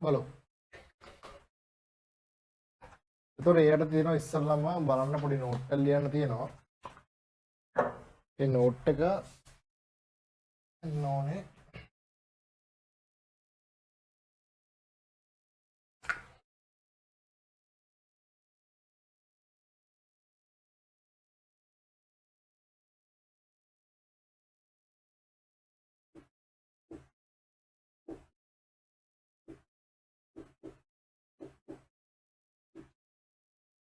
බලමු. ඒතකොට එයාට තියෙනවා ඉස්සල්ලාම බලන්න පොඩි නෝට් එකක් ලියන්න තියෙනවා. ඒ නෝට් එක නෝනේ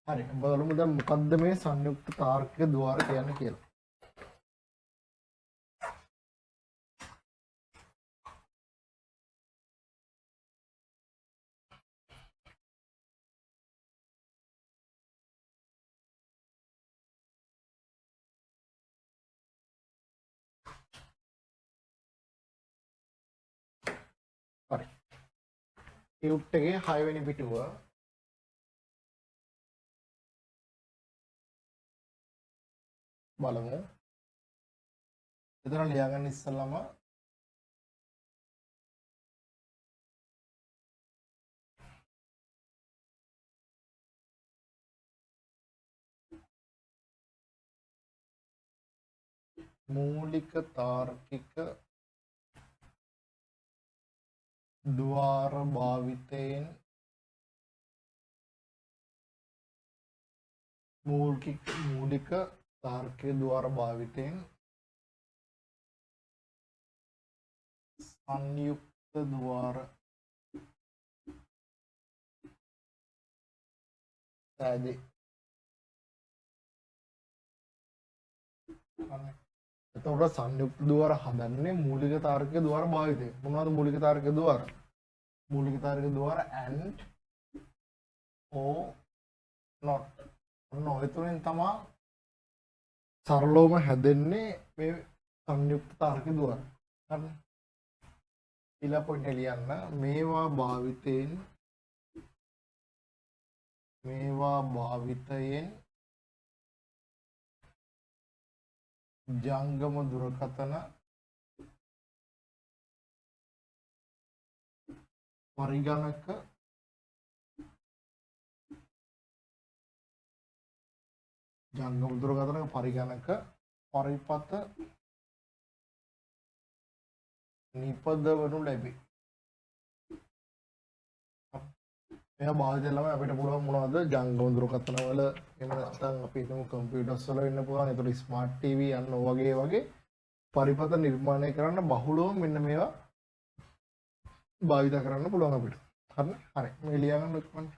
හරි බලමු දැන් මොකද්ද මේ සංයුක්ත තාර්කික ద్వාර කියන්නේ කියලා. හරි. ටියුට් එකේ 6 වෙනි පිටුව බලමු. එතන ලියාගන්න ඉස්සල්ලාම මූලික තාර්කික ద్వාර භාවිතයෙන් මූලික තාර්කික ద్వාර භාවිතයෙන් සංයුක්ත ద్వාර සෑදේ. එතකොට සංයුක්ත ద్వාර හදන්නේ මූලික තාර්කික ద్వාර භාවිතයෙන්. මොනවද මූලික තාර්කික ద్వාර? මූලික තාර්කික ద్వාර and or not. ඔන්න ඔය තුනෙන් තමයි සරලවම හැදෙන්නේ මේ සංයුක්ත තාර්කික ద్వාර. හරි. ඊළඟ පොයින්ට් එක ලියන්න. මේවා භාවිතයෙන් ජංගම දුරකථන පරිගණක පරිපත නිපදවනු ලැබේ. මේවා භාවිතය ළමයි අපිට පුළුවන් මොනවද ජංගම දුරකථන වල එහෙම නැත්නම් අපි හිතමු කම්පියුටර්ස් වල වෙන්න පුළුවන්. ඒතකොට ස්මාර්ට් ටීවී අන්න වගේ පරිපත නිර්මාණය කරන්න බහුලව මෙන්න මේවා භාවිත කරන්න පුළුවන් අපිට. හරිද? හරි. මේ ලියා ගන්න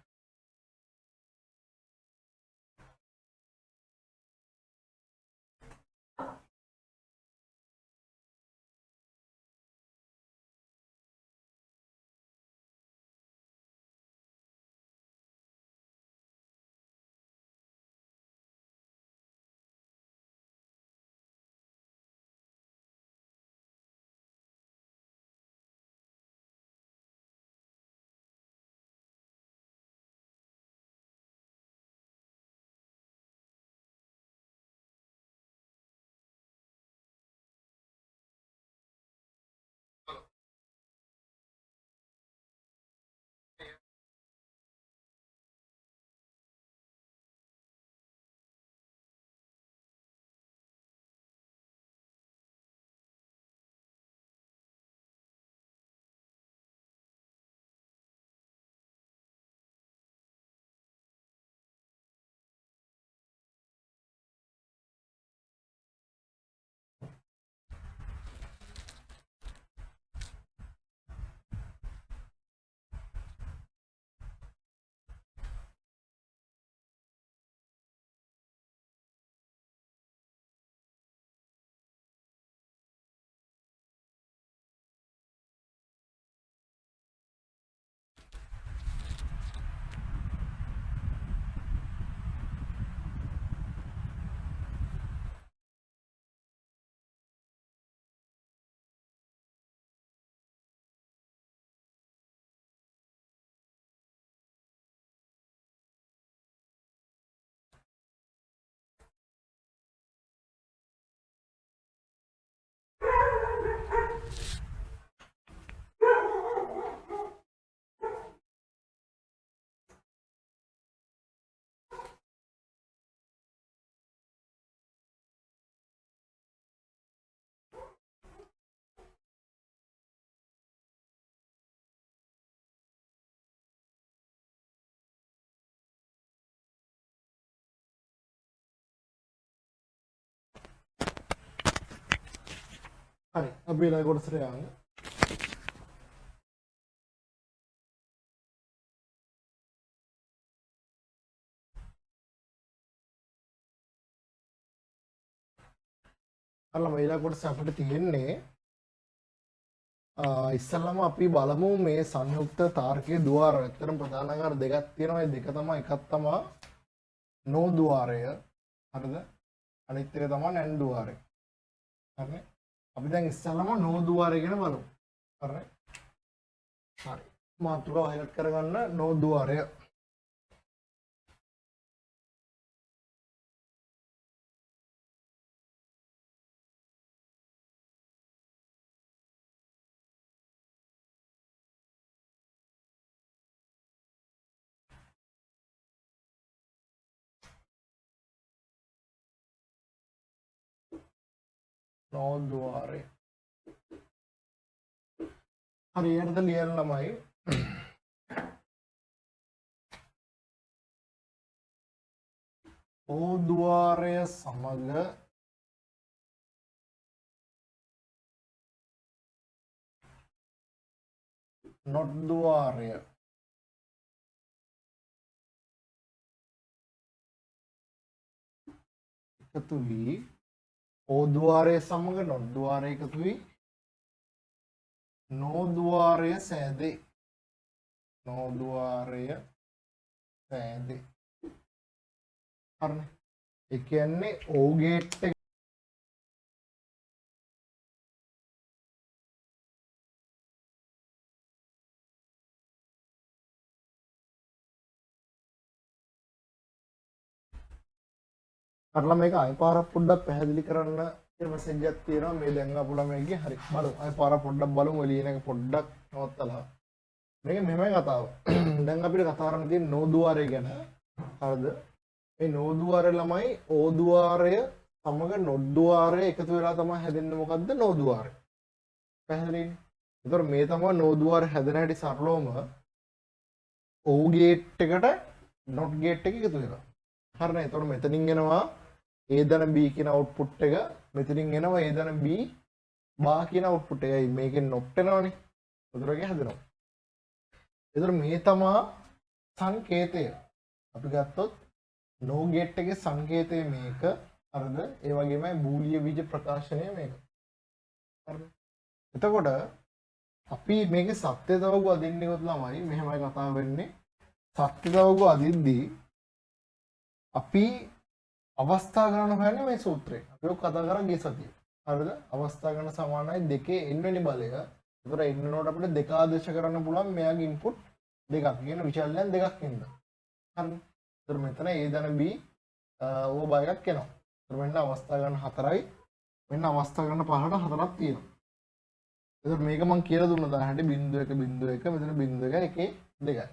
හරි අපි ඊළඟ කොටසට යමු. අරලා ඊළඟ කොටස අපිට තියෙන්නේ ඉස්සල්ලාම අපි බලමු මේ සංයුක්ත තාර්කික ద్వාර. ඇත්තටම ප්‍රධාන ආකාර දෙකක් තියෙනවා. ඒ දෙක තමයි එකක් තමයි නෝ ద్వාරය. හරිද? අනිත් එක තමයි නැන් ద్వාරය. හරිනේ? අපි දැන් ඉස්සල්ලාම නෝ ద్వාරය ගැන බලමු. හරිනේ? හරි. මාතෘකාව හයිලයිට් කරගන්න නෝ ద్వාරය. නෝ ద్వාරය. හරි ඊටද ලියන්න ළමයි. ඕ ద్వාරය සමග not ద్వාරය එකතු වී ඕ ద్వාරය සමග not ద్వාරය එකතු වී නෝ ద్వාරය සෑදේ. නෝ ద్వාරය සෑදේ. හරිනේ? ඒ කියන්නේ ඕ ගේට් එක අරලා මේක අය පාරක් පොඩ්ඩක් පැහැදිලි කරන්න කියලා මැසේජ් එකක් තියෙනවා මේ දැන් ආපු ළමයිගේ. හරි බලමු අය පාරක් පොඩ්ඩක් බලමු එළියන එක පොඩ්ඩක් නවත්තලා. මේක මෙහෙමයි කතාව. දැන් අපිට කතා කරන්න තියෙන්නේ නෝ ద్వාරය ගැන. හරිද? මේ නෝ ద్వාරය ළමයි ඕ ద్వාරය සමග නොට් ద్వාරය එකතු වෙලා තමයි හැදෙන්නේ. මොකද්ද නෝ ద్వාරය? පැහැදිලිනේ? ඒතර මේ තමයි නෝ ద్వාරය හැදෙන හැටි සරලවම ඕ ගේට් එකට නොට් ගේට් එක එකතු වෙනවා. හරිනේ? ඒතර මෙතනින් එනවා A ධන B කියන අවුට්පුට් එක, මෙතනින් එනවා A ධන B බා කියන අවුට්පුට් එකයි. මේකෙන් නොට් එනවනේ. ඒතර ඒක හැදෙනවා. ඒතර මේ තමයි සංකේතය. අපි ගත්තොත් නෝ ගේට් එකේ සංකේතය මේක. හරිද? ඒ වගේමයි බූලිය බීජ ප්‍රකාශනය මේක. හරිද? එතකොට අපි මේකේ සත්‍ය දවගු අදින්නේ කොත් ළමයි මෙහෙමයි කතා වෙන්නේ. සත්‍ය දවගු අදිද්දී අපි අවස්ථා ගණන හොයන්නේ මේ සූත්‍රයෙන්. අපි ඔක කතා කරා ගිය සතියේ. හරිද? අවස්ථා ගණන සමානයි 2 n වෙනි බලය. ඒතර n වෙනකොට අපිට දෙක ආදේශ කරන්න පුළුවන් මෙයාගේ ඉන්පුට් දෙකක්. කියන විචල්යන් දෙකක් ඉන්න. හරිද? ඒතර මෙතන A ධන B ඕ බයයක් එනවා. ඒතර මෙන්න අවස්ථා ගණන 4යි. මෙන්න අවස්ථා ගණන 5ට 4ක් තියෙනවා. ඒතර මේක මම කියලා දුන්නා දැන් 0.1 මෙතන 0.1 1 2යි.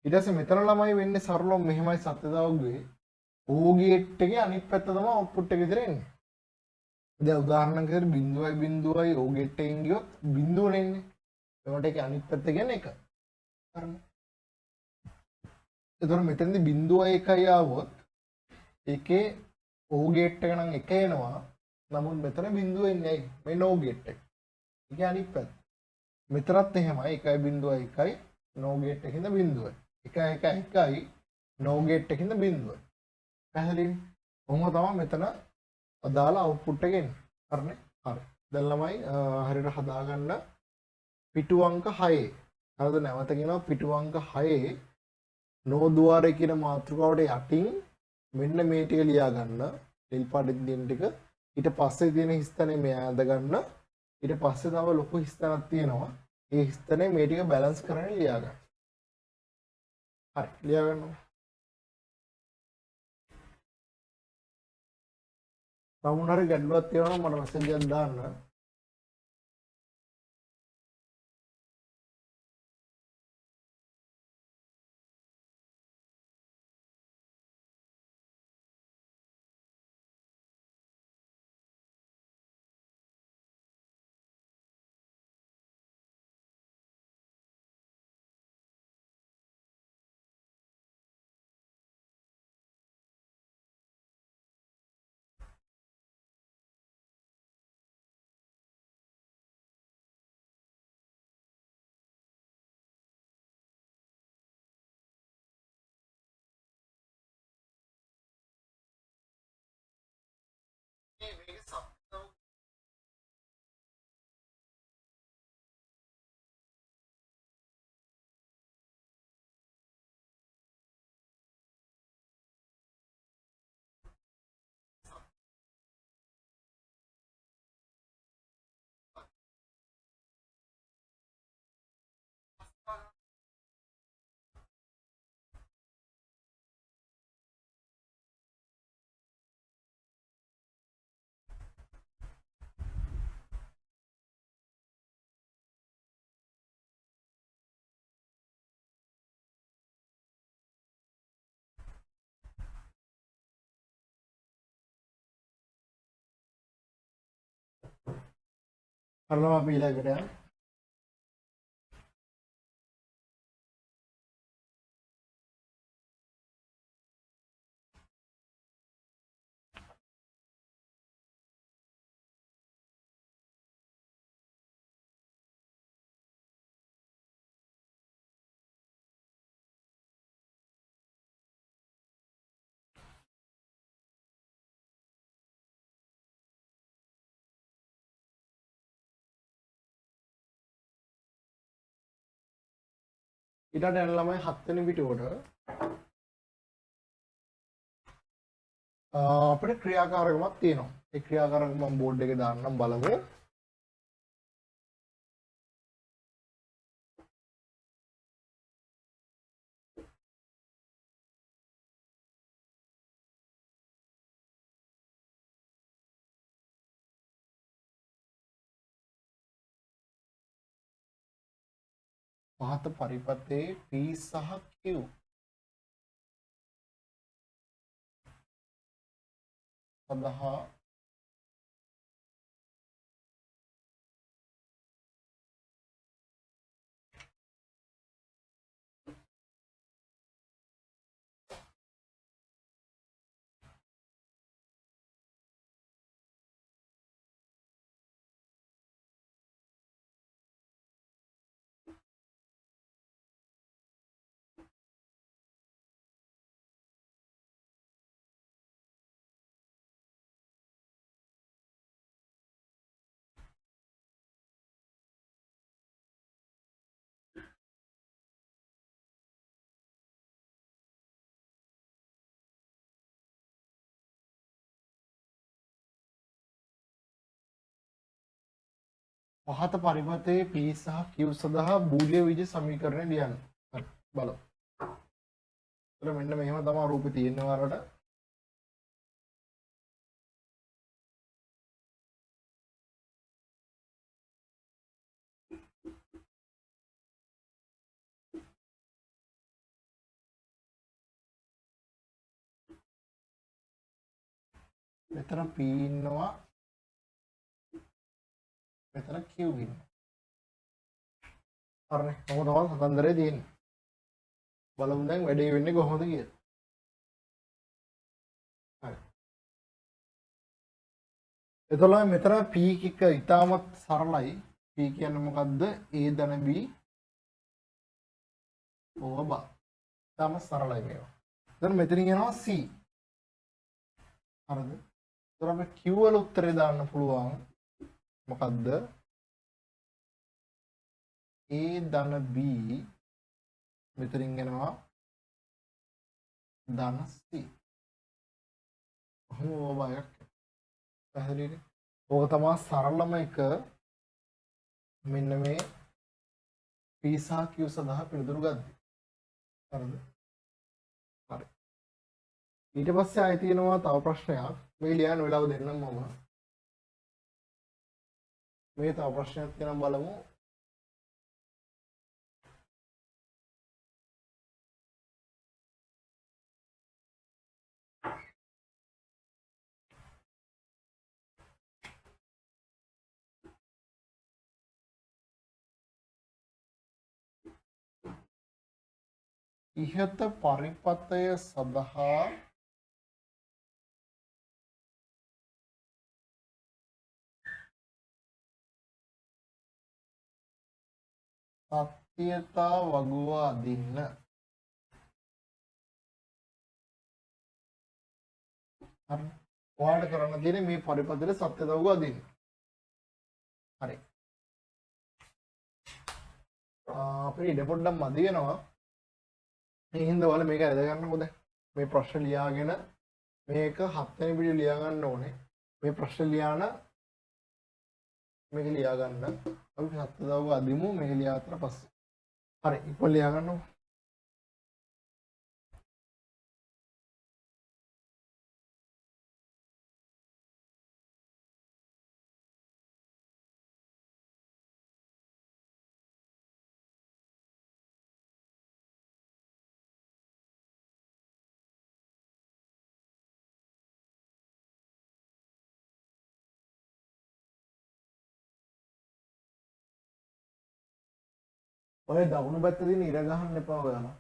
ඊට පස්සේ මෙතන ළමයි වෙන්නේ සරලව මෙහෙමයි සත්‍ය දවගුවේ ඕ ගේට් එකේ අනිත් පැත්ත තමයි අවුට්පුට් එක විතර එන්නේ. දැන් උදාහරණයක් විදිහට 0.0යි ඕ ගේට් එකෙන් ගියොත් 0 නෙන්නේ. ඒකට ඒකේ අනිත් පැත්ත කියන්නේ 1. හරිද? ඒතර මෙතනදී 0.1යි ආවොත් ඒකේ ඕ ගේට් එක නම් 1 එනවා. නමුත් මෙතන 0 එන්නේ ඇයි? මේ නෝ ගේට් එක. ඒකේ අනිත් පැත්ත. මෙතරත් එහෙමයි 1.1යි නෝ ගේට් එකකින්ද 0යි. 1.1යි නෝ ගේට් එකකින්ද 0යි. පැහැදිලිනේ? කොහොම තමයි මෙතන අදාළ අවුට්පුට් එක එන්නේ. හරිනේ? හරි. දැන් ළමයි හරියට හදාගන්න පිටු අංක 6. හරිද? නැවත කියනවා පිටු අංක 6 නෝ ద్వාරය කියන මාතෘකාවට යටින් මෙන්න මේ ටික ලියා ගන්න. තෙල් පාටින් දෙන ටික. ඊට පස්සේ තියෙන හිස්තනේ මේ ඇඳ ගන්න. ඊට පස්සේ තව ලොකු හිස්තනක් තියෙනවා. ඒ හිස්තනේ මේ ටික බැලන්ස් කරගෙන ලියා ගන්න. හරි. ලියා ගන්නවා. තමුන් හරි ගැටලුවක් තියෙනවා නම් මට මැසේජ් එකක් දාන්න. හරිනම් අපි ඊළඟට යමු. ඊටට යන ළමයි 7 වෙනි පිටුවට අපිට ක්‍රියාකාරකමක් තියෙනවා. ඒ ක්‍රියාකාරකම මම බෝඩ් එකේ දාන්නම් බලමු. පහත පරිපථයේ P සහ Q සඳහා පහත පරිපථයේ P සහ Q සඳහා බූලිය විජ සමීකරණය ලියන්න. හරි බලමු. එතන මෙන්න මෙහෙම තමයි රූපේ තියෙන්නේ වලට. මෙතන P ඉන්නවා. මෙතන Q ඉන්නවා. හරිනේ. මොකද තමයි සතන්දරේ තියෙන්නේ. බලමු දැන් වැඩේ වෙන්නේ කොහොමද කියලා. හරි. එතකොට මෙතන P එක ඉතාමත් සරලයි. P කියන්නේ මොකද්ද? A ධන B ඕව බ. ඉතාමත් සරලයි මේවා. දැන් මෙතන යනවා C. හරිද? එතකොට අපි Q වල උත්තරේ දාන්න පුළුවන්. මොකද්ද? A ධන B මෙතනින් එනවා ධන C. ඕව එකක්. පැහැදිලිද? ඕක තමයි සරලම එක. මෙන්න මේ P සහ Q සඳහා පිළිතුරු ගද්දී. හරිද? හරි. ඊට පස්සේ ආයෙ තියෙනවා තව ප්‍රශ්නයක්. මේ ලියන්න වෙලාව දෙන්නම් මම. මේ තව ප්‍රශ්නයක් තියෙනවා බලමු. ඉහත පරිපථය සඳහා සත්‍යතා වගුව අදින්න. හරි. ඔයාලට කරන්න තියෙන්නේ මේ පරිපථයේ සත්‍ය දවුව අදින්න. හරි. අපේ ඉඩ පොඩ්ඩක් මදි වෙනවා. ඒ හින්දා ඔයාලා මේක ඇද ගන්නකොද? මේ ප්‍රශ්න ලියාගෙන මේක 7 වෙනි පිටු ලියා ගන්න ඕනේ. මේ ප්‍රශ්න ලියාන මේක ලියා ගන්න. අපි සත්‍ය දවුව අදිමු මේක ලියාතර පස්සේ. හරි. ඉක්මන ලියා ගන්නකො. ඔය දකුණු පැත්තේ තියෙන ඉර ගහන්න එපා ඔයාලා.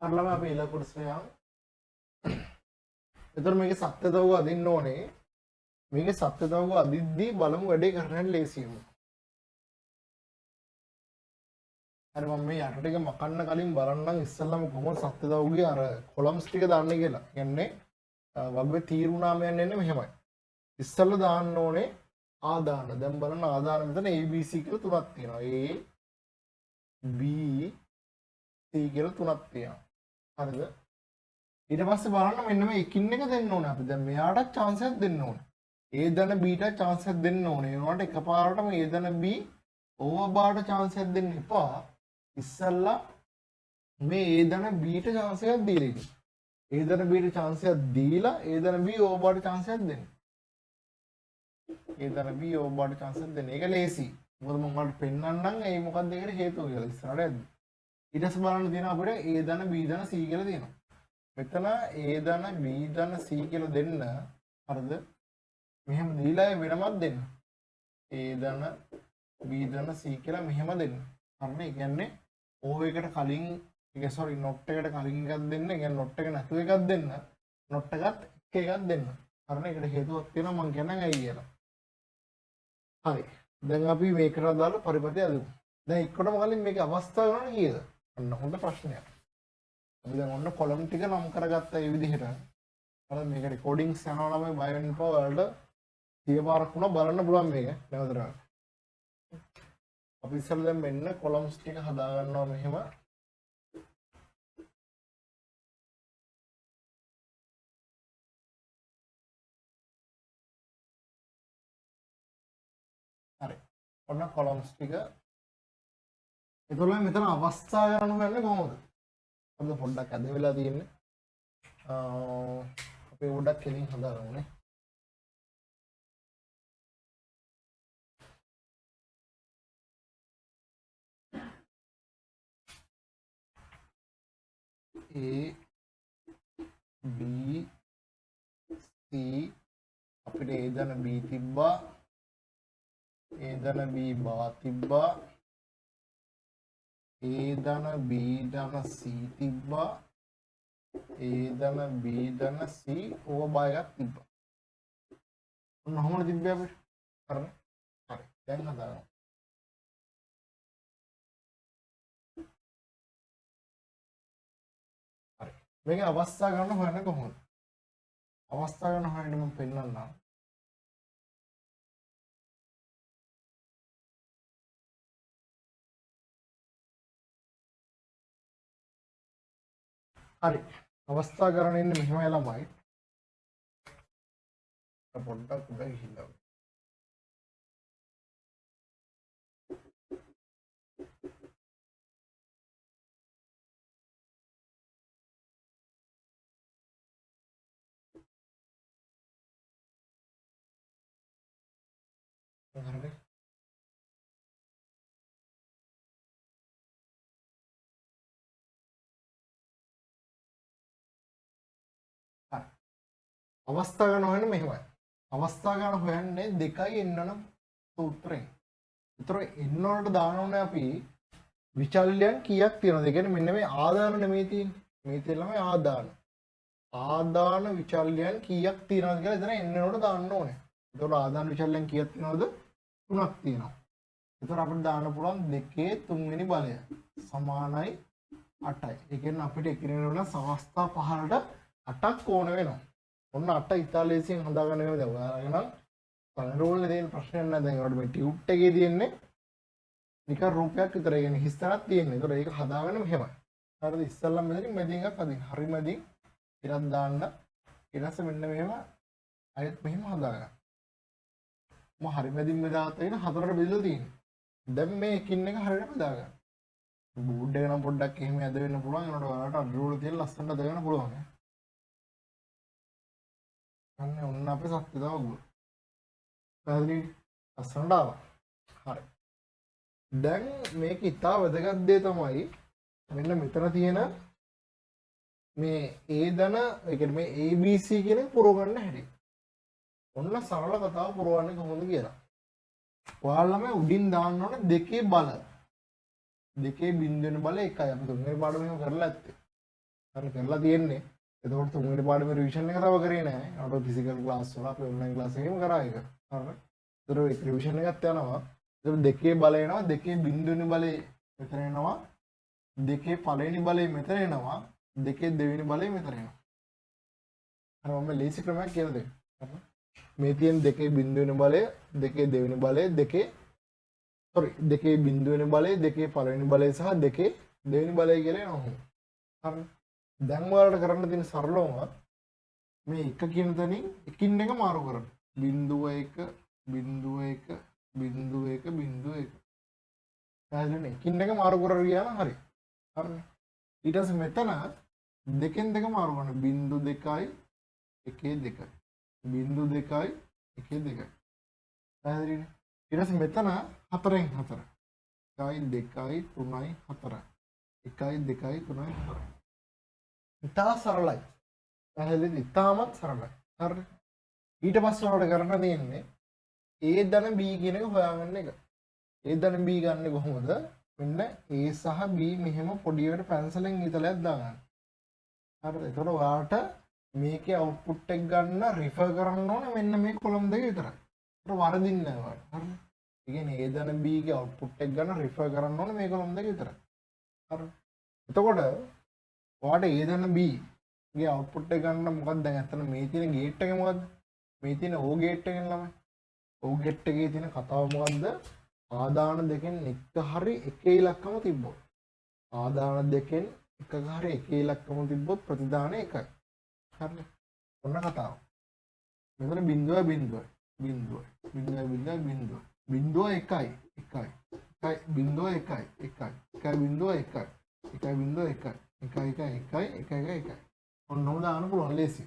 අරලම අපි ඉලක්කයට සොයමු. එතකොට මේකේ සත්‍ය දවුව අදින්න ඕනේ. මේකේ සත්‍ය දවුව අදිද්දී බලමු වැඩේ කරන්න ලේසියම. හරි මම මේ යට ටික මකන්න කලින් බලන්නම් ඉස්සෙල්ලාම කොහොමද සත්‍ය දවුවගේ අර කොලම්ස් ටික දාන්නේ කියලා. කියන්නේ වග්ගේ තීරුණාමයන් එන්නේ මෙහෙමයි. ඉස්සෙල්ලා දාන්න ඕනේ ආදාන. දැන් බලන්න ආදාන මෙතන ABC කියලා තුනක් තියෙනවා. A B C කියලා තුනක් තියෙනවා. හරිද? ඊට පස්සේ බලන්න මෙන්න මේ එකින් එක දෙන්න ඕනේ අපි. දැන් මෙයාට chance එකක් දෙන්න ඕනේ. A දන B ට chance එකක් දෙන්න ඕනේ. ඒ වුණාට එකපාරටම A දන B ඕවර්බාට chance එකක් දෙන්න එපා. ඉස්සල්ලා මේ A දන B ට chance එකක් දීලා ඉතින්. A දන B ට chance එකක් දීලා A දන B ඕවර්බාට chance එකක් දෙන්න. A දන B ඕවර්බාට chance එකක් දෙන්න. ඒක ලේසි. මොකද මම ඔයාලට පෙන්නන්නම් ඒ මොකක්ද ඒකට හේතුව කියලා ඉස්සරහට යද්දි. ඊට පස්සේ බලන්න තියෙනවා අපිට A දන B දන C කියලා තියෙනවා. මෙතන A දන B දන C කියලා දෙන්න හරිද? මෙහෙම දීලා වෙනමක් දෙන්න. A දන B දන C කියලා මෙහෙම දෙන්න. හරිනේ? ඒ කියන්නේ O එකට කලින් ඒක sorry not එකට කලින් එකක් දෙන්න. ඒ කියන්නේ not එක නැතුව එකක් දෙන්න. not එකත් එක එකක් දෙන්න. හරිනේ? ඒකට හේතුවක් තියෙනවා මම කියන්නම් ඇයි කියලා. හරි. දැන් අපි මේකට අදාළ පරිපථය අදමු. දැන් එක්කටම කලින් මේකේ අවස්ථාව ගන්න කීයද? අන්න හොඳ ප්‍රශ්නයක්. අපි දැන් ඔන්න කොලම් ටික නම් කරගත්තා මේ විදිහට. අර මේක රෙකෝඩින්ග්ස් යනවා නම් බය වෙන්න එපා. ඔයාලට 100 පාරක් වුණා බලන්න පුළුවන් මේක. නැවතට. අපි ඉස්සෙල්ලා දැන් මෙන්න කොලම්ස් ටික හදා ගන්නවා මෙහෙම. හරි. ඔන්න කොලම්ස් ටික. ඒතකොට මෙතන අවස්ථා ගන්න හොයන්නේ කොහොමද? අද පොඩ්ඩක් අද වෙලා තියෙන්නේ. අපි පොඩ්ඩක් කෙලින් හදාගමුනේ. A B C අපිට A දන B තිබ්බා. A දන B බා තිබ්බා. A දන B දන C තිබ්බා. A දන B දන C ඕව බා එකක් තිබ්බා. ඔන්න කොහොමද තිබ්බේ අපිට? හරිද? හරි. දැන් හදාගමු. හරි. මේක අවස්ථා ගන්න හොයන්නේ කොහොමද? අවස්ථා ගන්න හොයන්නේ මම පෙන්නන්නම්. හරි. අවස්ථා කරගෙන ඉන්නේ මෙහෙමයි ළමයි. පොඩ්ඩක් උඩ ගිහිල්ලා. හරිද? අවස්ථා ගන්න හොයන්නේ මෙහෙමයි. අවස්ථා ගන්න හොයන්නේ 2යි n සූත්‍රයෙන්. ඒතර n වලට දාන්න ඕනේ අපි විචල්‍යයන් කීයක් තියෙනවද? ඒ කියන්නේ මෙන්න මේ ආදාන නෙමෙයි තියෙන්නේ. මේ තියෙන ළමයි ආදාන. ආදාන විචල්‍යයන් කීයක් තියෙනවද කියලා එතන n වලට දාන්න ඕනේ. ඒතර ආදාන විචල්‍යයන් කීයක් තියෙනවද? 3ක් තියෙනවා. ඒතර අපිට දාන්න පුළුවන් 2 3 වෙනි බලය සමානයි 8යි. ඒ කියන්නේ අපිට එකිනෙක වල අවස්ථා 5ට 8ක් ඕන වෙනවා. ඔන්න 8 ඉතාලියෙන් හදාගන්න වෙනවා. දැන් ඔයාලා නම් පනරෝල් තියෙන ප්‍රශ්නයක් නැහැ. දැන් ඒකට මේ ටියුට් එකේ තියෙන්නේ නිකන් රූපයක් විතර. ඒ කියන්නේ හිස්තනක් තියෙන්නේ. ඒතර ඒක හදාගන්න මෙහෙමයි. හරිද? ඉස්සල්ලාම මෙතනින් මැදින් එකක් අදින්න. හරි මැදින් ඉරක් දාන්න. ඊට පස්සේ මෙන්න මෙහෙම අයත් මෙහෙම හදාගන්න. මම හරි මැදින් මෙදාත් වෙන හතරට බෙදලා තියෙන්නේ. දැන් මේ එකින් එක හරියට බෙදාගන්න. බෝඩ් එක නම් පොඩ්ඩක් එහෙම ඇද වෙන්න පුළුවන්. ඒනට ඔයාලට අඩරෝල තියලා ලස්සනට දාගන්න පුළුවන්. අන්න ඔන්න අපේ සත්‍ය දාගුව. පැහැදිලි ලස්සනට ආවා. හරි. දැන් මේක ඉතා වැදගත් දේ තමයි මෙන්න මෙතන තියෙන මේ A දන ඒ කියන්නේ මේ ABC කියන එක පුරව ගන්න හැටි. ඔන්න සරල කතාව පුරවන්නේ කොහොමද කියලා. ඔයාලම උඩින් දාන්න ඕන දෙකේ බල. දෙකේ බිඳු වෙන බල එකයි. අපි තුන්වෙනි පාඩම එහෙම කරලා ඇත්තේ. හරි කරලා තියෙන්නේ. එතකොට තුන්වෙනි පාඩමේ රිවිෂන් එක තව කරේ නැහැ. අපේ ෆිසිකල් ක්ලාස් වල අපි ඔන්ලයින් ක්ලාස් එකේම කරා ඒක. හරි. ඒතර ඒ රිවිෂන් එකත් යනවා. ඒතර දෙකේ බල එනවා. දෙකේ බිඳු වෙන බලේ මෙතන එනවා. දෙකේ පළවෙනි බලේ මෙතන එනවා. දෙකේ දෙවෙනි බලේ මෙතන එනවා. හරි මම ලේසි ක්‍රමයක් කියලා දෙන්න. හරි. මේ තියෙන දෙකේ බිඳු වෙන බලය, දෙකේ දෙවෙනි බලය, දෙකේ බිඳු වෙන බලය, දෙකේ පළවෙනි බලය සහ දෙකේ දෙවෙනි බලය කියලා එනවා. හරි. දැන් ඔයාලට කරන්න තියෙන සරලවම මේ එක කියන තැනින් එකින් එක මාරු කරන්න. 0.1 0.1 0.1 0.1. පැහැදිලිනේ? එකින් එක මාරු කරලා ගියා නම් හරි. හරිනේ. ඊට පස්සේ මෙතන දෙකෙන් දෙක මාරු කරන්න. 0.2යි 1.2යි. 0.2යි 1.2යි. පැහැදිලිනේ? ඊට පස්සේ මෙතන 4න් 4. 1යි 2යි 3යි 4යි. 1යි 2යි 3යි 4යි. ඉතා සරලයි. පැහැදිලිද? ඉතාමත් සරලයි. හරි. ඊට පස්සේ ඔයාලට කරන්න තියෙන්නේ A ධන B කියන එක හොයාගන්න එක. A ධන B ගන්න කොහොමද? මෙන්න A සහ B මෙහෙම පොඩියට පැන්සලෙන් ඉතලයක් දාගන්න. හරිද? එතකොට ඔයාලට මේකේ අවුට්පුට් එක ගන්න රිෆර් කරන්න ඕනේ මෙන්න මේ කොලම් දෙක විතරයි. ඒක වරදින්නේ නැහැ ඔයාලට. හරිද? ඒ කියන්නේ A ධන B ගේ අවුට්පුට් එක ගන්න රිෆර් කරන්න ඕනේ මේ කොලම් දෙක විතරයි. හරිද? එතකොට ඔයාලට A ධන B ගේ අවුට්පුට් එක ගන්න මොකක්ද දැන් අතන මේ තියෙන ගේට් එක මොකද්ද මේ තියෙන O ගේට් එකෙන් ළමයි O ගේට් එකේ තියෙන කතාව මොකද්ද ආදාන දෙකෙන් එක හරි එක ඉලක්කම තිබ්බොත් ආදාන දෙකෙන් එකක හරි එක ඉලක්කම තිබ්බොත් ප්‍රතිදාන එකයි හරිද ඔන්න කතාව මෙතන බිඳුවයි බිඳුවයි බිඳුවයි බිඳුවයි බිඳුවයි බිඳුව බිඳුව එකයි එකයි එකයි බිඳුව එකයි එකයි එකයි බිඳුව එකයි එකයි බිඳුව එකයි එකයි එකයි එකයි එකයි එකයි ඔන්නම දාන්න පුළුවන් ලේසි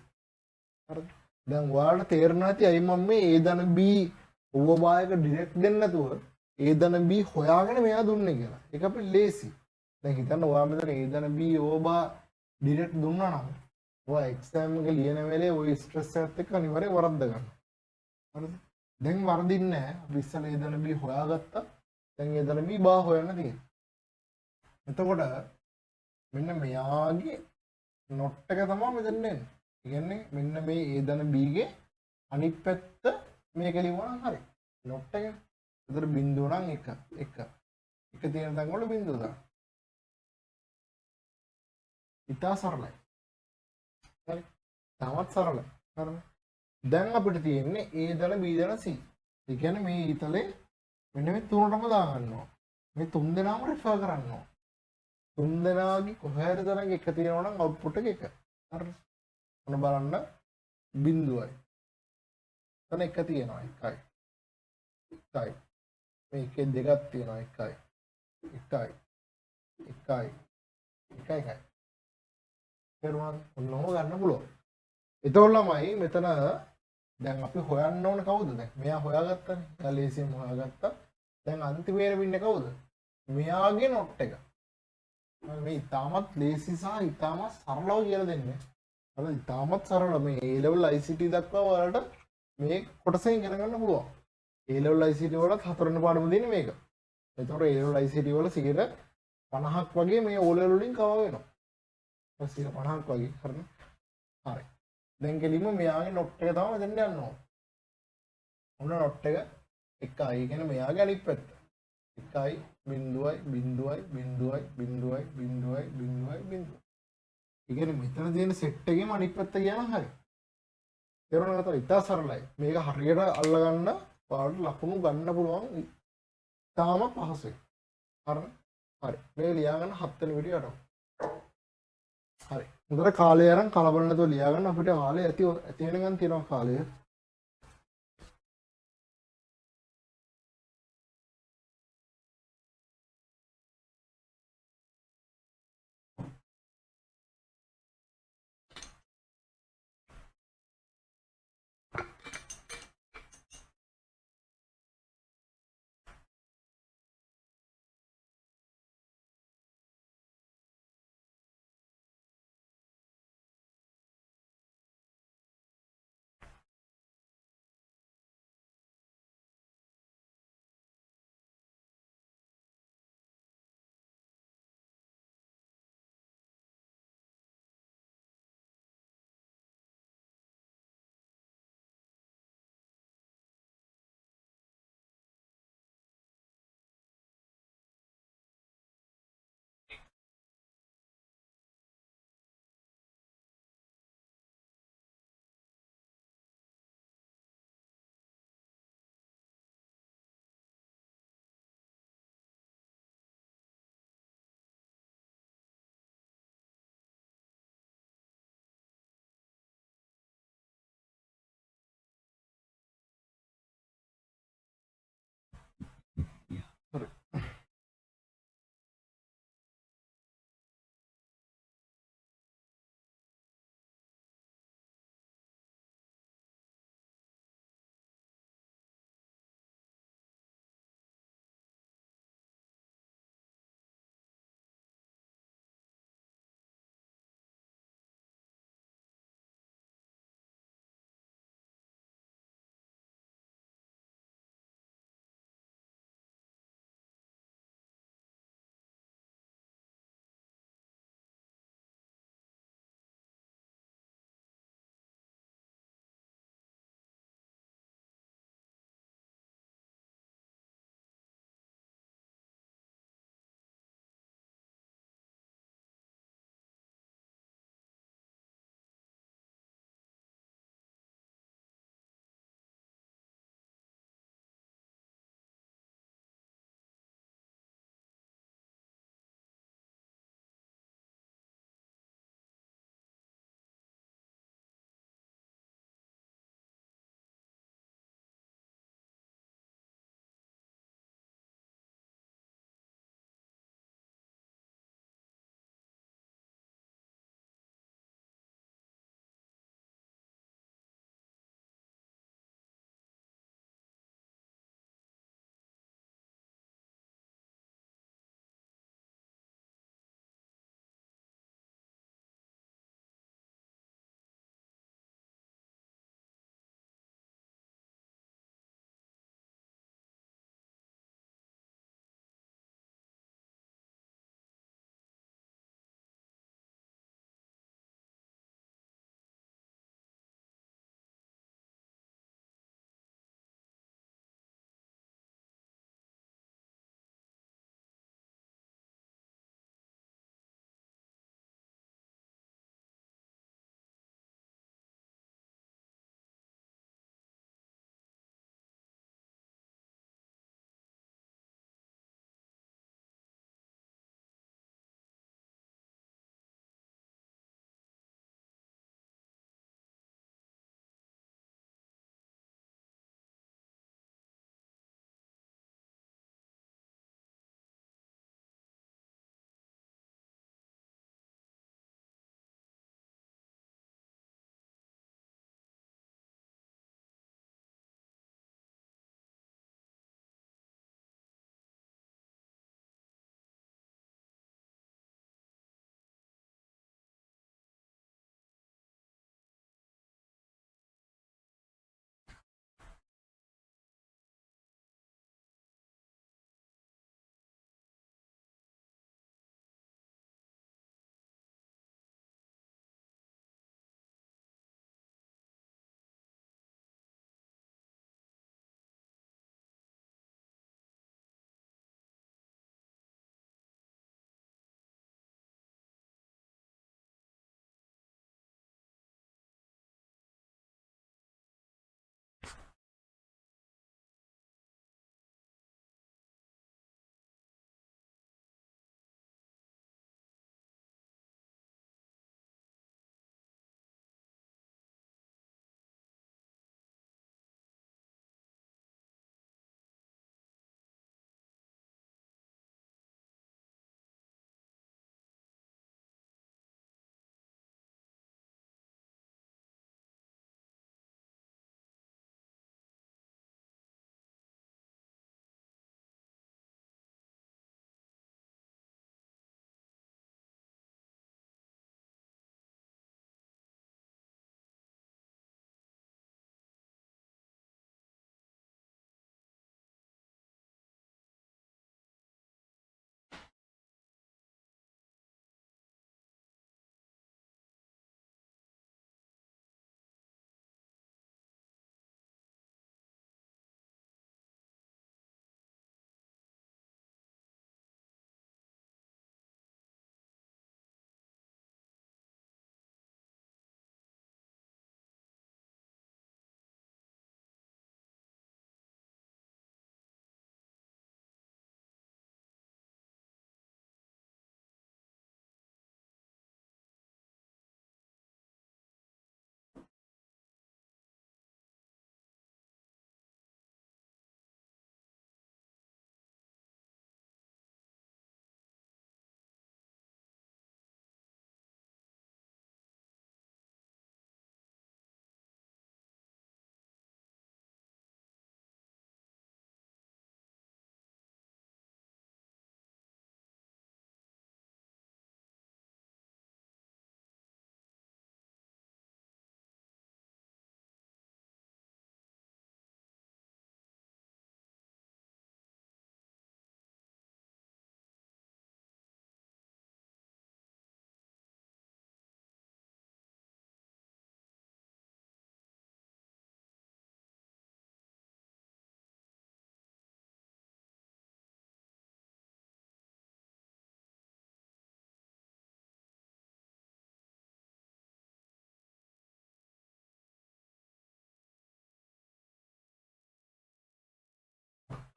හරිද දැන් ඔයාලට තේරෙනවා ඇති අයි මම මේ A ධන B ඕවමායක ඩිරෙක්ට් දෙන්න නැතුව A ධන B හොයාගෙන මෙයා දුන්නේ කියලා ඒක අපිට ලේසි දැන් හිතන්න ඔයා මෙතන A ධන B ඕවා ඩිරෙක්ට් දුන්නා නම් ඔයා එක්සෑම් එක ලියන වෙලේ ওই ස්ට්‍රෙස් එකත් එක්ක අනිවාර්යයෙන් වරද්ද ගන්න හරිද දැන් වරදින්නේ නැහැ අපි ඉස්සෙල්ලා A ධන B හොයාගත්තා දැන් A ධන B බා හොයන්න තියෙනවා එතකොට මෙන්න මෙයාගේ නොට් එක තමයි මෙතන එන්නේ. ඒ කියන්නේ මෙන්න මේ A ධන B ගේ අනිත් පැත්ත මේක ලියුවා නම් හරි. නොට් එක. ඒතර බිඳුව නම් 1 1. එක තියෙන තැන් වල බිඳුව දාන්න. ඉතා සරලයි. හරි. තාමත් සරලයි. හරිද? දැන් අපිට තියෙන්නේ A ධන B ධන C. ඒ කියන්නේ මේ ඊතලේ මෙන්න මේ තුනටම දාගන්නවා. මේ තුන් දෙනාම රිෆර් කරනවා. තුන් දෙනාගේ කොහේ හරි තරඟ එක තියෙනවා නම් අවුට්පුට් එක 1. හරිද? ඔන්න බලන්න බිඳුවයි. එතන එක තියෙනවා 1යි. 1යි. මේකේ දෙකක් තියෙනවා 1යි. 1යි. 1යි. 1යි. පෙරුණාද? ඔන්නම ගන්න පුළුවන්. එතකොට ළමයි මෙතන දැන් අපි හොයන්න ඕන කවුද දැන්? මෙයා හොයාගත්තනේ. එයා ලේසියෙන් හොයාගත්තා. දැන් අන්තිමේට වෙන්නේ කවුද? මෙයාගේ නොට් එක. මේ ඉතාමත් ලේසි සහ ඉතාමත් සරලව කියලා දෙන්නේ. හරි ඉතාමත් සරල මේ A level ICT දක්වා ඔයාලට මේ කොටසෙන් ඉගෙන ගන්න පුළුවන්. A level ICT වලත් හතරවෙනි පාඩම දෙන්නේ මේක. ඒතකොට A level ICT වල 50ක් වගේ මේ O level වලින් කව වෙනවා. 50ක් වගේ හරිද? හරි. දැන් කෙලින්ම මෙයාගේ නොට් එක තමයි දෙන්න යන්න ඕන. ඔන්න නොට් එක 1යි. ඒ කියන්නේ මෙයාගේ අනිත් පැත්ත. 1යි බිඳුවයි බිඳුවයි බිඳුවයි බිඳුවයි බිඳුවයි බිඳුවයි බිඳුවයි. ඒ කියන්නේ මෙතන තියෙන සෙට් එකේම අනිත් පැත්ත කියනවා හරි. තේරුණාද? ඉතා සරලයි. මේක හරියට අල්ලගන්න ඔයාලට ලකුණු ගන්න පුළුවන්. තාම පහසුයි. හරිද? හරි. මේ ලියා ගන්න 7 වෙනි වීඩියෝ අරන්. හරි. හොඳට කාලය අරන් කලබල නැතුව ලියා ගන්න අපිට කාලය ඇති වෙනකන් තියෙනවා කාලය.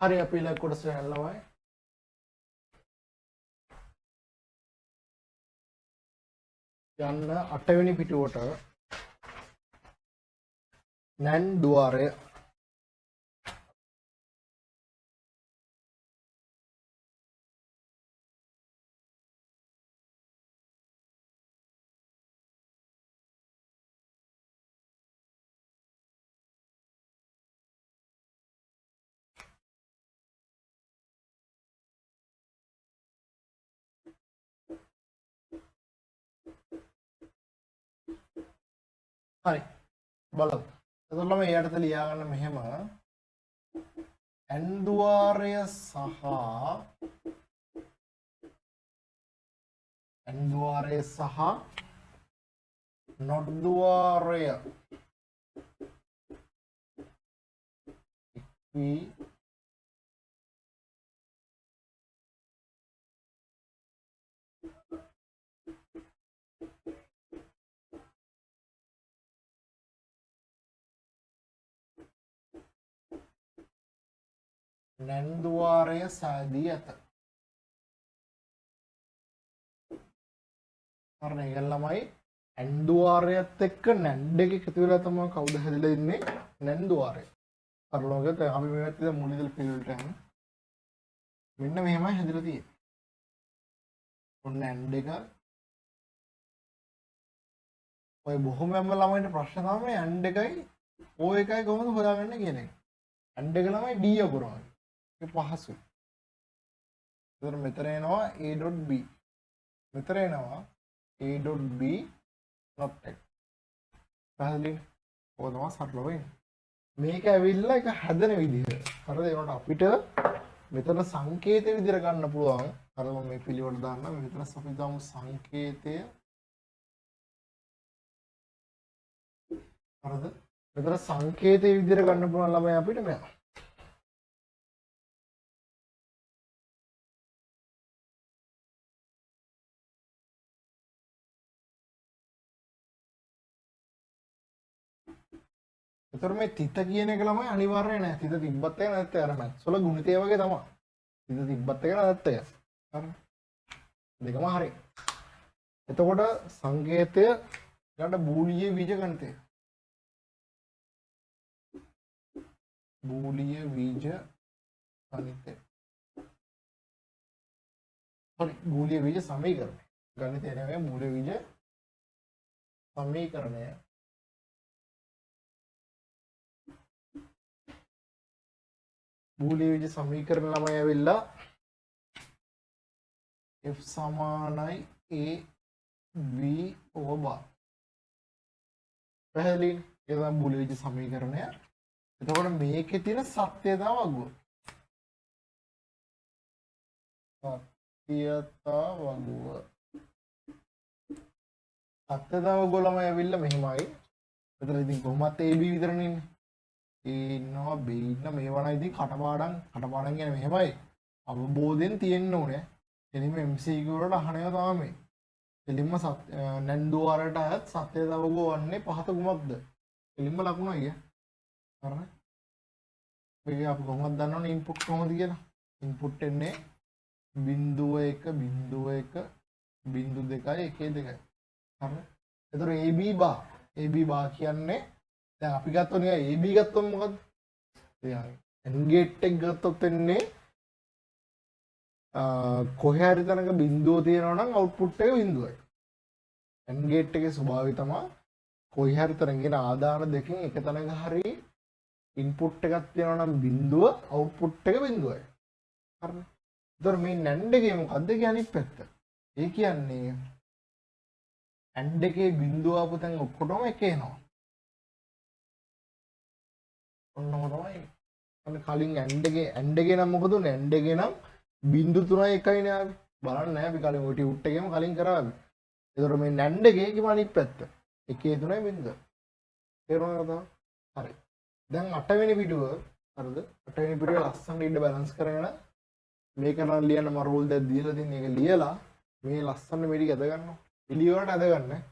හරි අපි ඊළඟ කොටසට යනවා. යන්න 8 වෙනි පිටුවට නැන් ద్వාරය හරි බලමු. එතකොට මම එයාට ලියා ගන්න මෙහෙම n ద్వාරය සහ n ద్వාරය සහ not ద్వාරය ඉක්වි නැන් ద్వාරය සාදී ඇත. හරිනේ ඒක ළමයි n ద్వාරයත් එක්ක නැන්ඩ් එක එකතු වෙලා තමයි කවුද හැදිලා ඉන්නේ නැන් ద్వාරය. අරලෝගක අපි මේ පැත්තේ මුල ඉඳලා පිළිවෙලට යමු. මෙන්න මෙහෙමයි හැදිලා තියෙන්නේ. ඔන්න නැන්ඩ් එක ඔය බොහොමම ළමයින්ට ප්‍රශ්න තමයි නැන්ඩ් එකයි o එකයි කොහොමද හොයාගන්නේ කියන එක. නැන්ඩ් එක ළමයි d අකුරමයි. ඒක පහසුයි. එතකොට මෙතන එනවා a.b. මෙතන එනවා a.b not x. පැහැදිලි? ඔය තමයි සරල වෙන්නේ. මේක ඇවිල්ලා එක හැදෙන විදිහ. හරිද? ඒකට අපිට මෙතන සංකේතය විදිහට ගන්න පුළුවන්. අර මම මේ පිළිවෙල දාන්න. මෙතන අපි දාමු සංකේතය. හරිද? මෙතන සංකේතය විදිහට ගන්න පුළුවන් ළමයි අපිට මෙයා. ඒතර මේ තිත කියන එක ළමයි අනිවාර්ය නෑ. තිත තිබ්බත් එක නැත්නම් අර මැත්ස් වල ගුණිතය වගේ තමයි. තිත තිබ්බත් එක නැත්නම් එක. හරි. දෙකම හරි. එතකොට සංකේතය ඊළඟ බූලිය බීජ ගණිතය. බූලිය බීජ ගණිතය. හරි. බූලිය බීජ සමීකරණය. ගණිතය නෙවෙයි බූලිය බීජ සමීකරණය. බූලිය බීජ සමීකරණ ළමයි ඇවිල්ලා f සමානයි a b over bar. පැහැදිලි? ඒක තමයි බූලිය බීජ සමීකරණය. එතකොට මේකේ තියෙන සත්‍යය තමයි වගුව. සත්‍යතා වගුව. සත්‍යතා වගුව ළමයි ඇවිල්ලා මෙහෙමයි. එතන ඉතින් කොහොමත් a b විතරනේ ඉන්නේ. ඉන්නවා b ඉන්න මේවා නම් ඉතින් කටපාඩම් කියන්නේ මෙහෙමයි. අවබෝධයෙන් තියෙන්න ඕනේ. එනිම MCQ වලට අහනවා තමයි. එලින්ම නැන් ద్వාරයට අයත් සත්‍යතා වගුව වන්නේ පහත කුමක්ද? එලින්ම ලකුණු අයිය. හරිනේ? මේක අපි කොහොමද දන්නවනේ ඉන්පුට් කොහොමද කියලා? ඉන්පුට් එන්නේ 0.1 0.1 0.2 1.2. හරිනේ? එතකොට AB බා කියන්නේ දැන් අපි ගත්තොනේ AB ගත්තොත් මොකද්ද? එයාගේ n ගේට් එක ගත්තොත් එන්නේ කොහේ හරි තැනක බිඳුව තියෙනවා නම් අවුට්පුට් එක බිඳුවයි. n ගේට් එකේ ස්වභාවය තමයි කොහේ හරි තැනකින් ආදාන දෙකෙන් එක තැනක හරි ඉන්පුට් එකක් තියෙනවා නම් බිඳුව අවුට්පුට් එක බිඳුවයි. හරිනේ? ඒතර මේ NAND එකේ මොකද්ද කියන්නේ අනිත් පැත්ත? ඒ කියන්නේ NAND එකේ බිඳුව ආපු තැන් ඔක්කොටම එක එනවා. ඔන්නම තමයි. අන්න කලින් NAND එකේ නම් මොකද උනේ? NAND එකේ නම් 0.3 නේ ආවේ. බලන්න නෑ අපි කලින් ඔය ටියුට් එකේම කලින් කරාවි. ඒතර මේ NAND එකේ අනිත් පැත්ත 1.3 තේරුණාද? හරි. දැන් 8 වෙනි පිටුව හරිද? 8 වෙනි පිටුවේ ලස්සන ඉන්න බැලන්ස් කරගෙන මේක නම් ලියන්න මම රූල් දෙක දීලා තියෙන එක ලියලා මේ ලස්සන මේ ටික ඇද ගන්නවා. එළියට ඇද ගන්න.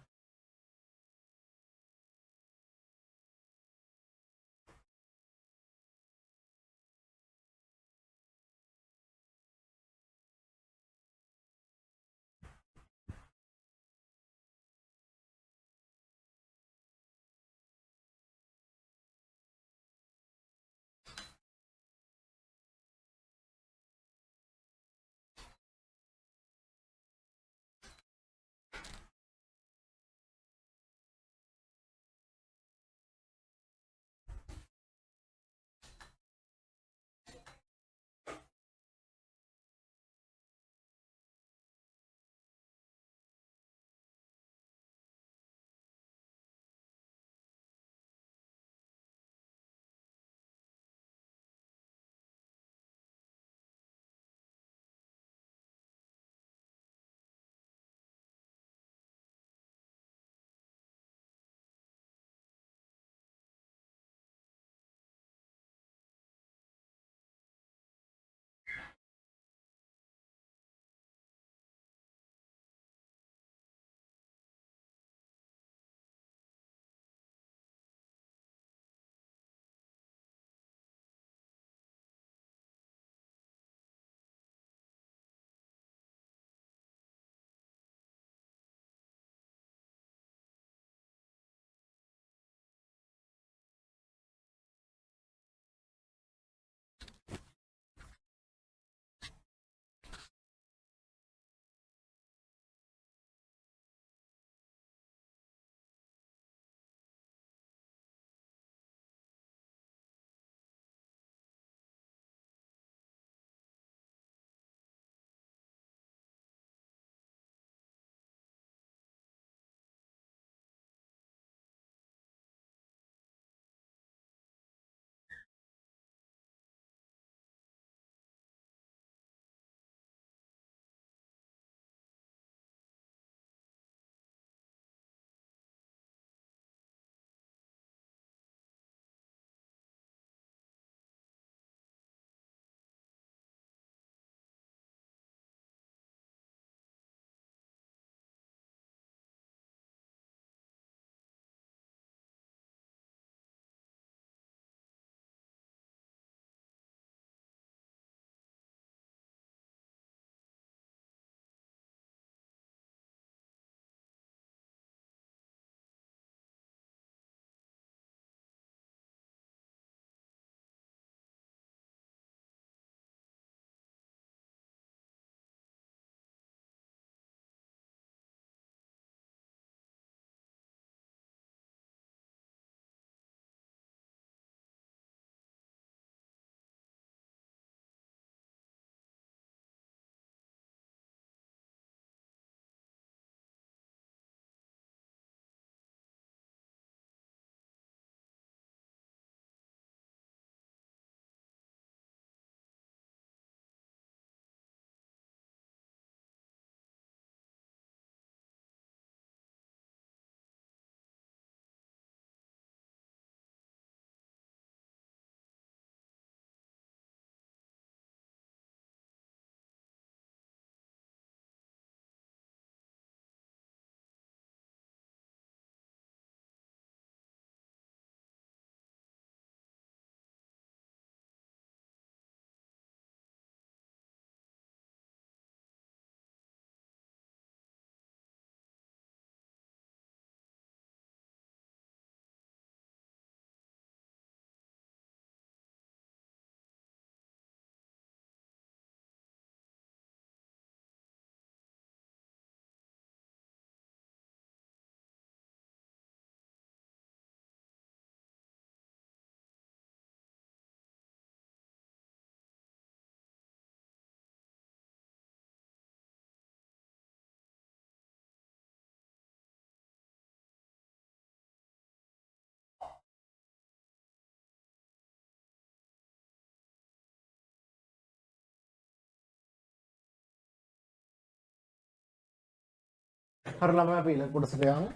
හරි ළමයා අපි ඊළඟ කොටසට යමු.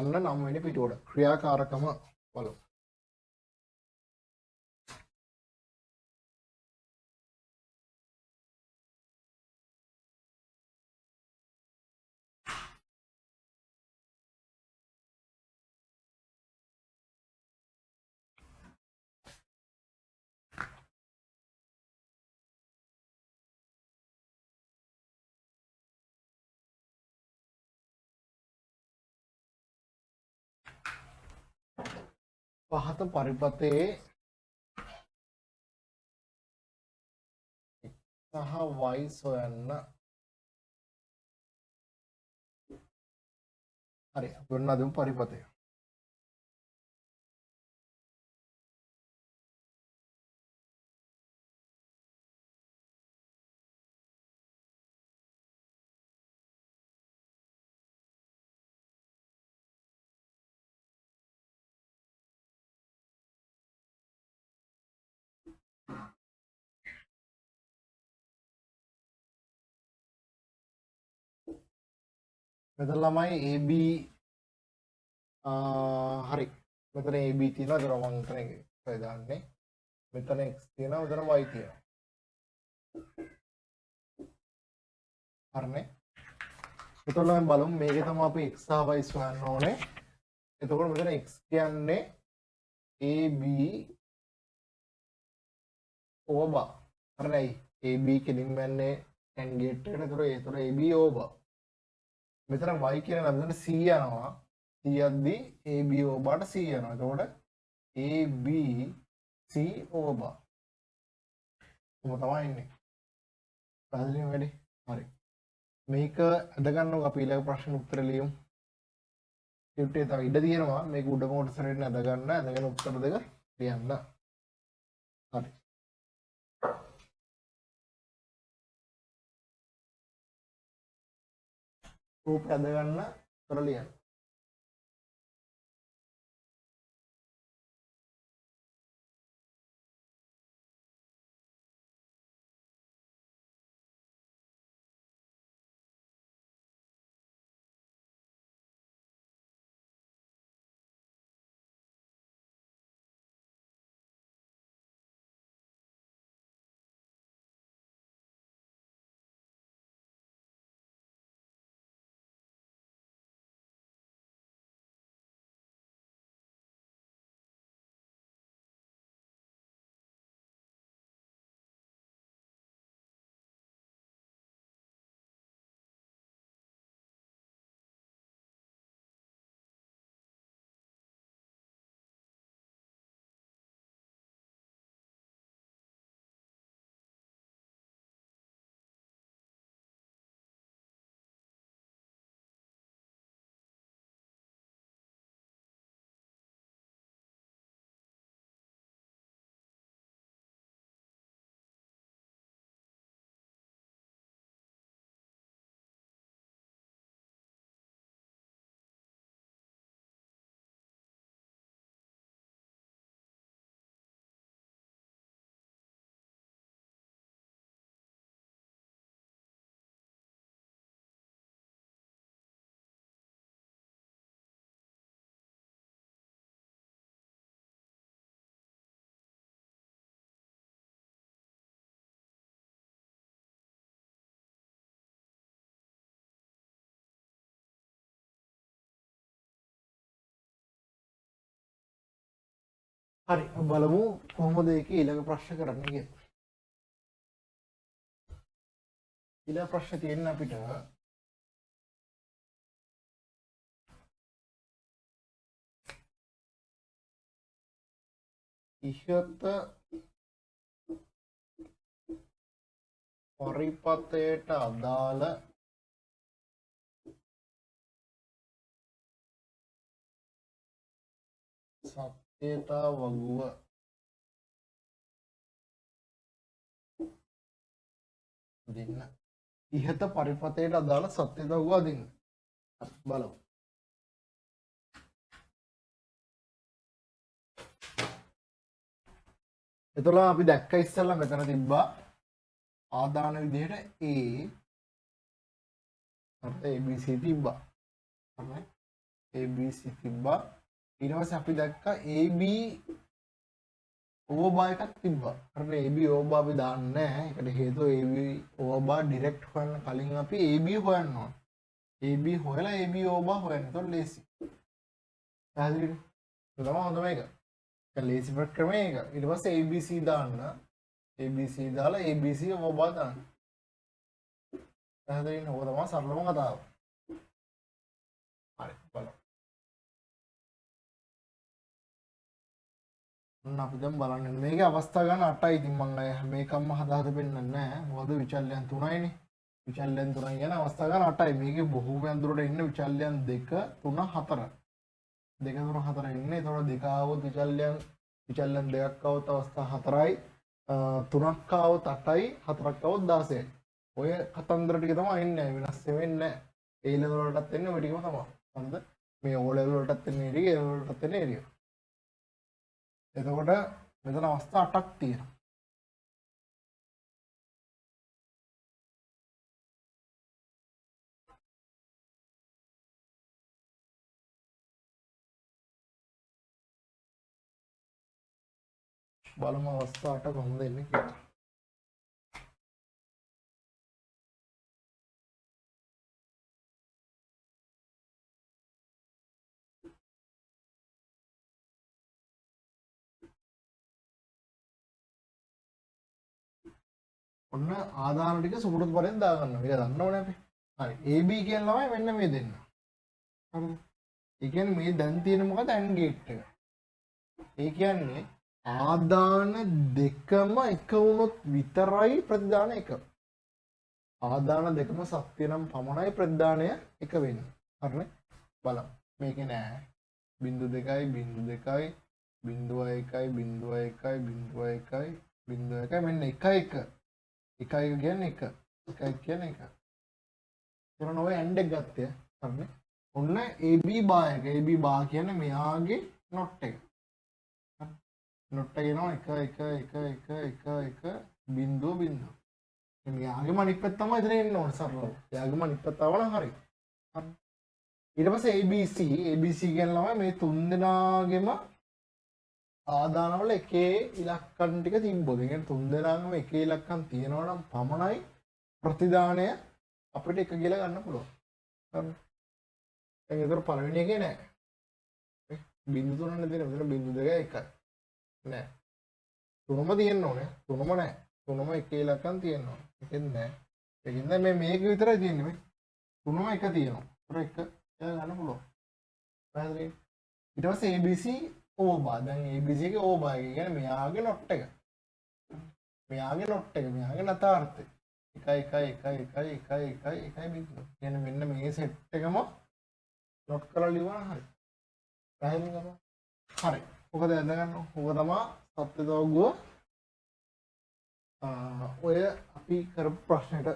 යන්න 9 වෙනි පිටුවට ක්‍රියාකාරකම බලමු. පහත පරිපතේ සහ y සොයන්න. හරි අපි ඔන්න අදමු පරිපතය. මෙතන ළමයි AB හරි මෙතන AB තියෙනවා. ඒතර මම මෙතන එකයි දාන්නේ. මෙතන x තියෙනවා, මෙතන y තියෙනවා. හරිනේ. එතකොට අපි බලමු මේකේ තමයි අපි x සහ y හොයන්න ඕනේ. එතකොට මෙතන x කියන්නේ AB over. හරිනේ. AB කෙලින්ම යන්නේ AND gate එකට. ඒතර AB over. මෙතන y කියන නම් මෙතන c යනවා. c යද්දී AB over ට c යනවා. එතකොට AB c over. කොහොම තමයි ඉන්නේ. පැහැදිලිව වැඩි. හරි. මේක අද ගන්නකො අපි ඊළඟ ප්‍රශ්න උත්තර ලියමු. ටියුට් එක තව ඉඩ තියෙනවා. මේක උඩ කොටසට අද ගන්න. අදගෙන උත්තර දෙක ලියන්න. හරි. රූපය අද ගන්න උත්තර ලියන්න. හරි බලමු කොහොමද ඒකේ ඊළඟ ප්‍රශ්න කරන්නේ කියලා. ඊළඟ ප්‍රශ්න තියෙන්නේ අපිට ඉහත පරිපතයට අදාළ සත්‍යතා වගුව දෙන්න. ඉහත පරිපතයට අදාළ සත්‍යතා වගුව දෙන්න. බලමු. එතකොට අපි දැක්ක ඉස්සෙල්ලා මෙතන තිබ්බා ආදාන විදිහට A හරිද ABC තිබ්බා. හරිද? ABC තිබ්බා. ඊට පස්සේ අපි දැක්කා AB ඕවර්බා එකක් තිබ්බා. හරිද? AB ඕවර්බා අපි දාන්නේ නැහැ. ඒකට හේතුව AB ඕවර්බා ඩිරෙක්ට් හොයන්න කලින් අපි AB හොයන්න ඕන. AB හොයලා AB ඕවර්බා හොයන්න. ඒක ලේසි. පැහැදිලිද? ඒක තමයි හොඳම එක. ඒක ලේසි ක්‍රමය ඒක. ඊට පස්සේ ABC දාන්න. ABC දාලා ABC ඕවර්බා දාන්න. පැහැදිලිද? ඕක තමයි සරලම කතාව. හරි බලමු. අපි දැන් බලන්න මේකේ අවස්ථා ගන්න 8යි. ඉතින් මම හැම එකක්ම හදාහද පෙන්නන්නේ නැහැ. මොකද විචල්යන් 3යිනේ. විචල්යන් 3යි කියන අවස්ථා ගන්න 8යි. මේකේ බොහෝමයන් දුරට ඉන්න විචල්යන් 2 3 4. 2 3 4 ඉන්නේ. ඒතකොට දෙක ආවොත් විචල්යන් දෙකක් ආවොත් අවස්ථා 4යි. තුනක් ආවොත් 8යි. හතරක් ආවොත් 16යි. ඔය කතන්දර ටික තමයි ඉන්නේ. වෙනස් වෙන්නේ නැහැ. A level වලටත් එන්නේ ඔය ටිකම තමයි. හරිද? මේ O level වලටත් එන්නේ A level වලටත් එන්නේ A level. එතකොට මෙතන අවස්ථා 8ක් තියෙනවා. බලමු අවස්ථා 8 කොහොමද එන්නේ කියලා. ඔන්න ආදාන ටික සුපුරුදු පරිදි දාගන්න. මේක දන්නවනේ අපි. හරි. AB කියන ළමයි මෙන්න මේ දෙන්න. හරිද? ඒ කියන්නේ මේ දැන් තියෙන මොකද AND ගේට් එක. ඒ කියන්නේ ආදාන දෙකම එක වුණොත් විතරයි ප්‍රතිදාන එක. ආදාන දෙකම සත්‍ය නම් පමණයි ප්‍රතිදානය එක වෙන්නේ. හරිනේ? බලමු. මේකේ නෑ. 0.2යි 0.2යි 0.1යි 0.1යි 0.1යි 0.1යි මෙන්න 1 1 කියන්නේ 1 1 කියන්නේ 1. එතන ඔය AND එක ගත්තේ. හරිනේ? ඔන්න AB බා එක. AB බා කියන්නේ මෙයාගේ not එක. not එක එනවා 1 1 1 1 1 1 බිංදුව බිංදුව. මෙයාගේම අනිත් පැත්ත තමයි එතන එන්න ඕන සරලව. එයාගේම අනිත් පැත්ත ආවනම් හරි. හරි. ඊට පස්සේ ABC කියන ළමයි මේ තුන් දෙනාගේම ආදානවල එකේ ඉලක්කම් ටික තිබ්බොත්. ඒ කියන්නේ තුන් දෙනාගම එකේ ඉලක්කම් තියෙනවා නම් පමණයි ප්‍රතිදානය අපිට එක කියලා ගන්න පුළුවන්. හරි. දැන් ඒතර පළවෙනි එකේ නෑ. බිංදු තුනනේ තියෙන්නේ. මෙතන බිංදු දෙක එකයි. නෑ. තුනම තියෙන්න ඕනේ. තුනම නෑ. තුනම එකේ ඉලක්කම් තියෙන්න ඕනේ. ඒකෙන් නෑ. ඒකින්ද මේක විතරයි තියෙන්නේ මේ. තුනම එක තියෙනවා. ඒක ගන්න පුළුවන්. පැහැදිලි? ඊට පස්සේ ABC ඕබා. දැන් ABC එකේ ඕබා එක කියන්නේ මෙයාගේ not එක. මෙයාගේ not එක. මෙයාගේ නතාර්ථය. 1 1 1 1 1 1 1 බිංදුව. කියන්නේ මෙන්න මේ සෙට් එකම not කරලා ලියවන හරි. පැහැදිලිද? හරි. ඔක දැන් ගන්න. ඔක තමයි සත්‍ය දෝගුව. ඔය අපි කරපු ප්‍රශ්නෙට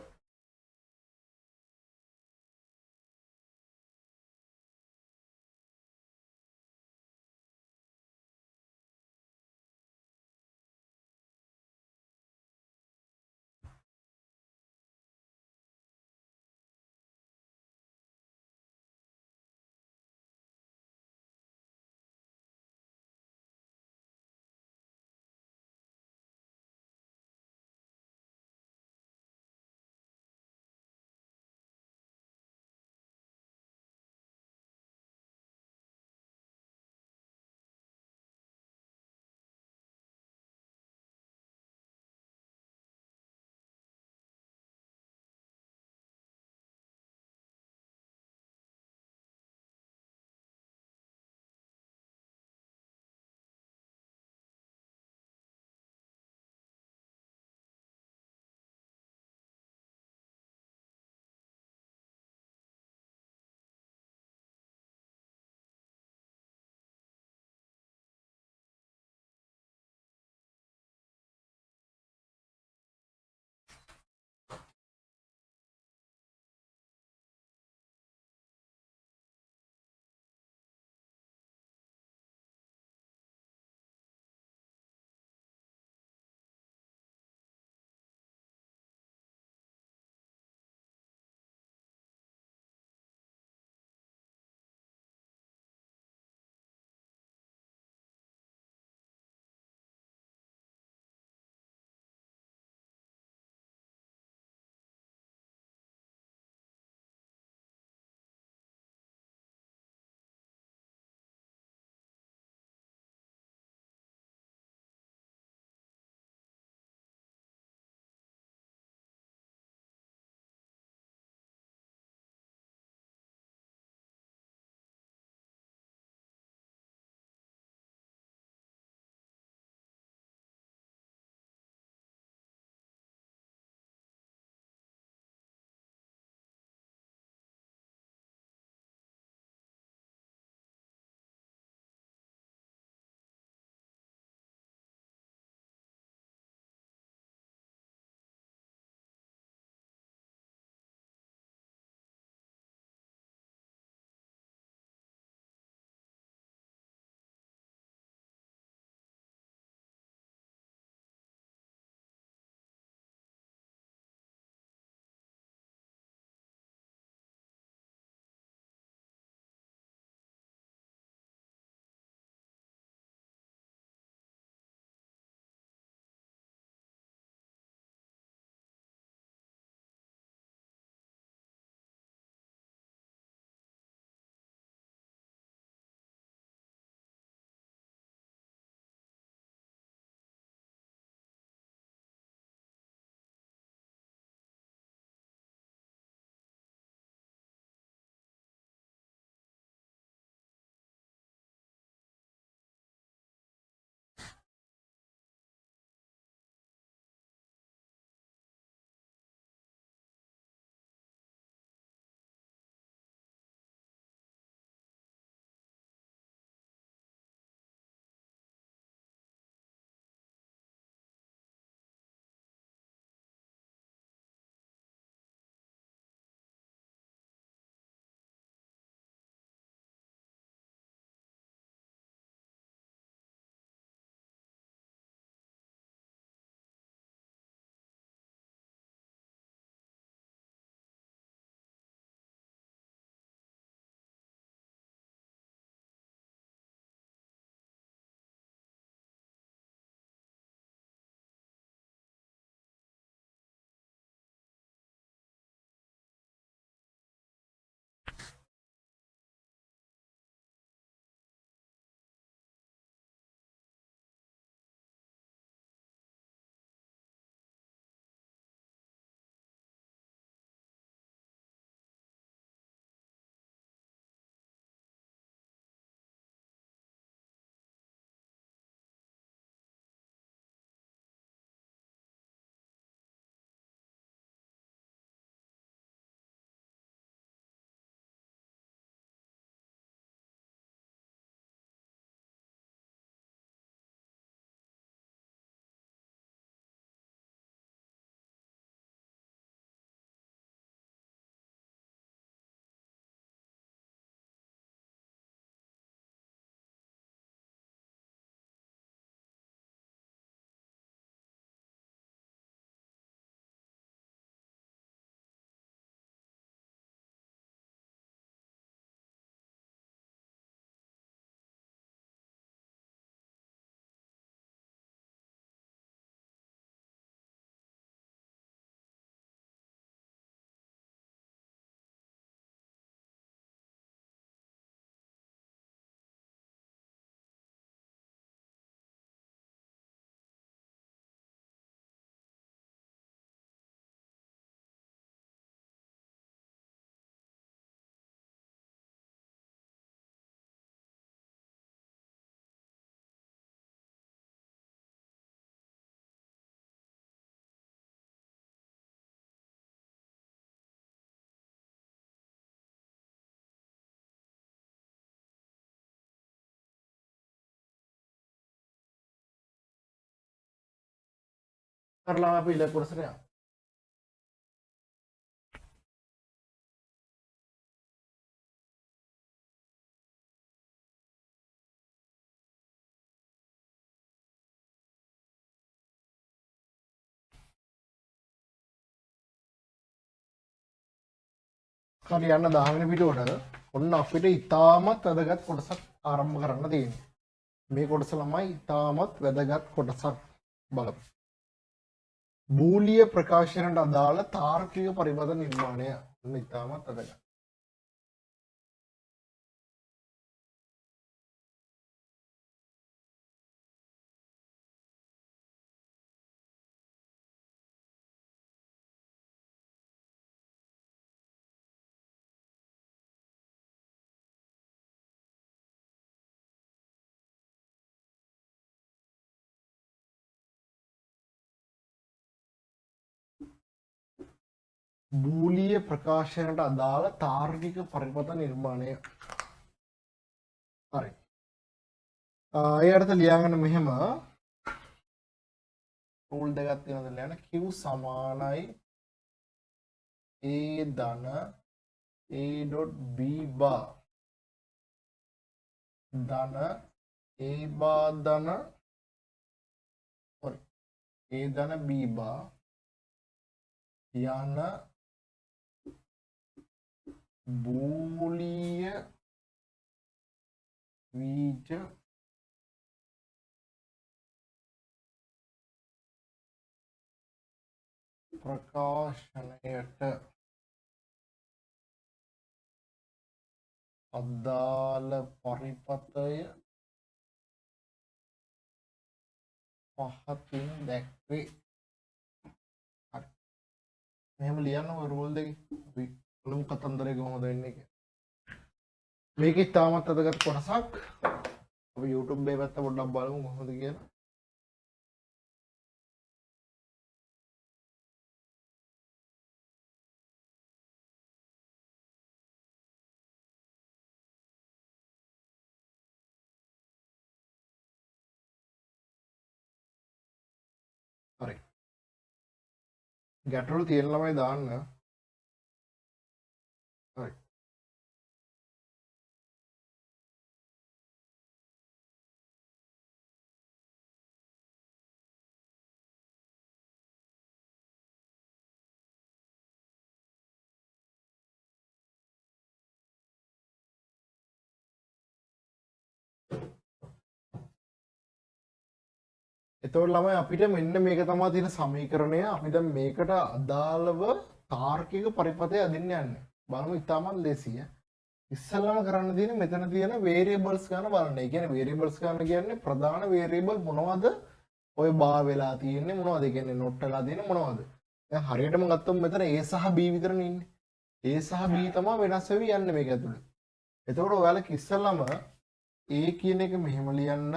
කරලා අපි ඊළඟ කොටසට යමු. හරි යන්න 10 වෙනි පිටුවට ඔන්න අපිට ඉතාමත් වැදගත් කොටසක් ආරම්භ කරන්න තියෙනවා. මේ කොටස ළමයි ඉතාමත් වැදගත් කොටසක් බලමු. බූලිය ප්‍රකාශනයට අදාළ තාර්කික පරිපද නිර්මාණය ඔන්න ඉතාමත් වැදගත්. බූලිය ප්‍රකාශනයට අදාළ තාර්කික පරිපත නිර්මාණය. හරි. ඒ අර්ථ ලියාගන්න මෙහෙම රූල් දෙකක් තියෙනවද ලියන්න q සමානයි a ධන a.b බා ධන a බා ධන sorry a ධන b බා යන බූලිය බීජ ප්‍රකාශනයට අදාළ පරිපතය පහතින් දැක්වේ. හරි. මෙහෙම ලියන්න ඔය රූල් දෙක අපි බලමු කතන්දරේ කොහොමද වෙන්නේ කියලා. මේක ඉතාමත් වැදගත් කොටසක්. අපි YouTube එකේ පැත්ත පොඩ්ඩක් බලමු කොහොමද කියලා. හරි. ගැටලු තියෙන ළමයි දාන්න. හරි. එතකොට ළමයි අපිට මෙන්න මේක තමයි තියෙන සමීකරණය. අපි දැන් මේකට අදාළව තාර්කික පරිපතය අදින්න යන්නේ. බලමු ඉතාමත් ලේසියි. ඉස්සෙල්ලාම කරන්න තියෙන්නේ මෙතන තියෙන variables ගන්න බලන්න. ඒ කියන්නේ variables ගන්න කියන්නේ ප්‍රධාන variable මොනවද? ඔය බා වෙලා තියෙන්නේ මොනවද? ඒ කියන්නේ not වෙලා තියෙන්නේ මොනවද? දැන් හරියටම ගත්තොත් මෙතන a සහ b විතරනේ ඉන්නේ. a සහ b තමයි වෙනස් වෙවි යන්නේ මේක ඇතුළේ. එතකොට ඔයාලා ඉස්සෙල්ලාම a කියන එක මෙහෙම ලියන්න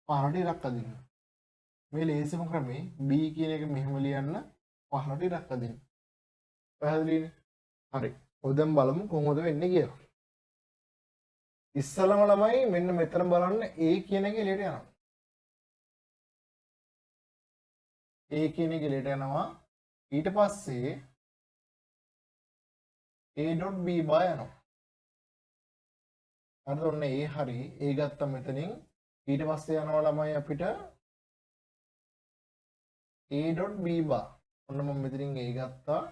පහළට ඉරක් අදින්න. මේ ලේසිම ක්‍රමේ b කියන එක මෙහෙම ලියන්න පහළට ඉරක් අදින්න. පැහැදිලිනේ? හරි. ඔය දැන් බලමු කොහොමද වෙන්නේ කියලා. ඉස්සලම ළමයි මෙන්න මෙතන බලන්න a කියන එක එළියට යනවා. a කියන එක එළියට යනවා. ඊට පස්සේ a.b බා යනවා. හරිද? ඔන්න a හරි. a ගත්තා මෙතනින්. ඊට පස්සේ යනවා ළමයි අපිට a.b බා. ඔන්න මම මෙතනින් a ගත්තා.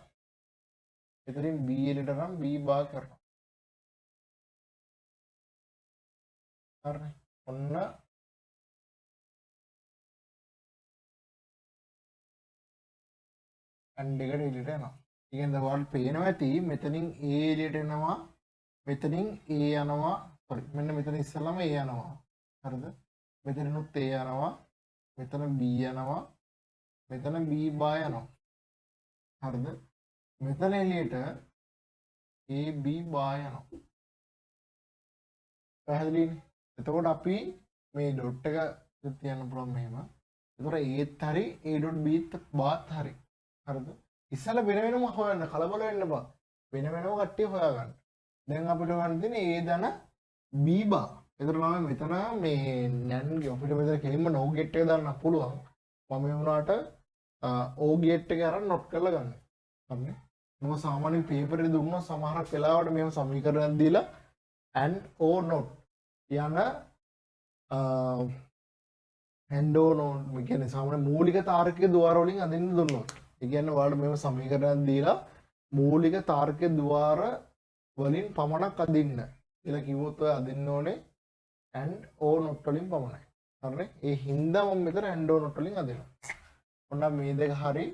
මෙතනින් b එළියට නම් b බා කරනවා. හරි. ඔන්න and එකට එළියට යනවා. ඉතින් දැන් ඔයාලට පේනවා ඇති මෙතනින් a එළියට එනවා. මෙතනින් a යනවා. sorry මෙන්න මෙතන ඉස්සෙල්ලාම a යනවා. හරිද? මෙතනිනුත් a යනවා. මෙතන b යනවා. මෙතන b බා යනවා. හරිද? මෙතන එළියට ab බා යනවා. පැහැදිලිනේ? එතකොට අපි මේ ඩොට් එක තියන්න පුළුවන් මෙහෙම. එතකොට ඒත් හරි a.b බාත් හරි. හරිද? ඉස්සෙල්ලා වෙන වෙනම හොයන්න කලබල වෙන්න බා. වෙන වෙනම කට්ටිය හොයාගන්න. දැන් අපිට ගන්න තියෙන්නේ a ධන b බා. එතකොට මම මෙතන මේ නැන් අපිට මෙතන කෙලින්ම no get එක දාන්න පුළුවන්. මම මේ වුණාට ඕ ගේට් එක අරන් නොට් කරලා ගන්න. හරිනේ. මොකද සාමාන්‍යයෙන් පේපර් එකේ දුන්නොත් සමහරක් වෙලාවට මේව සමීකරණයක් දීලා and or not යන and or not මේ කියන්නේ සාමාන්‍ය මූලික තාර්කික ద్వාර වලින් අදින්න දුන්නොත්. ඒ කියන්නේ ඔයාලට මේව සමීකරණයක් දීලා මූලික තාර්කික ద్వාර වලින් පමණක් අදින්න කියලා කිව්වොත් ඔය අදින්න ඕනේ and or not වලින් පමණයි. හරිනේ. ඒ හින්දා මම මෙතන and or not වලින් අදිනවා. ඔන්න මේ දෙක හරි.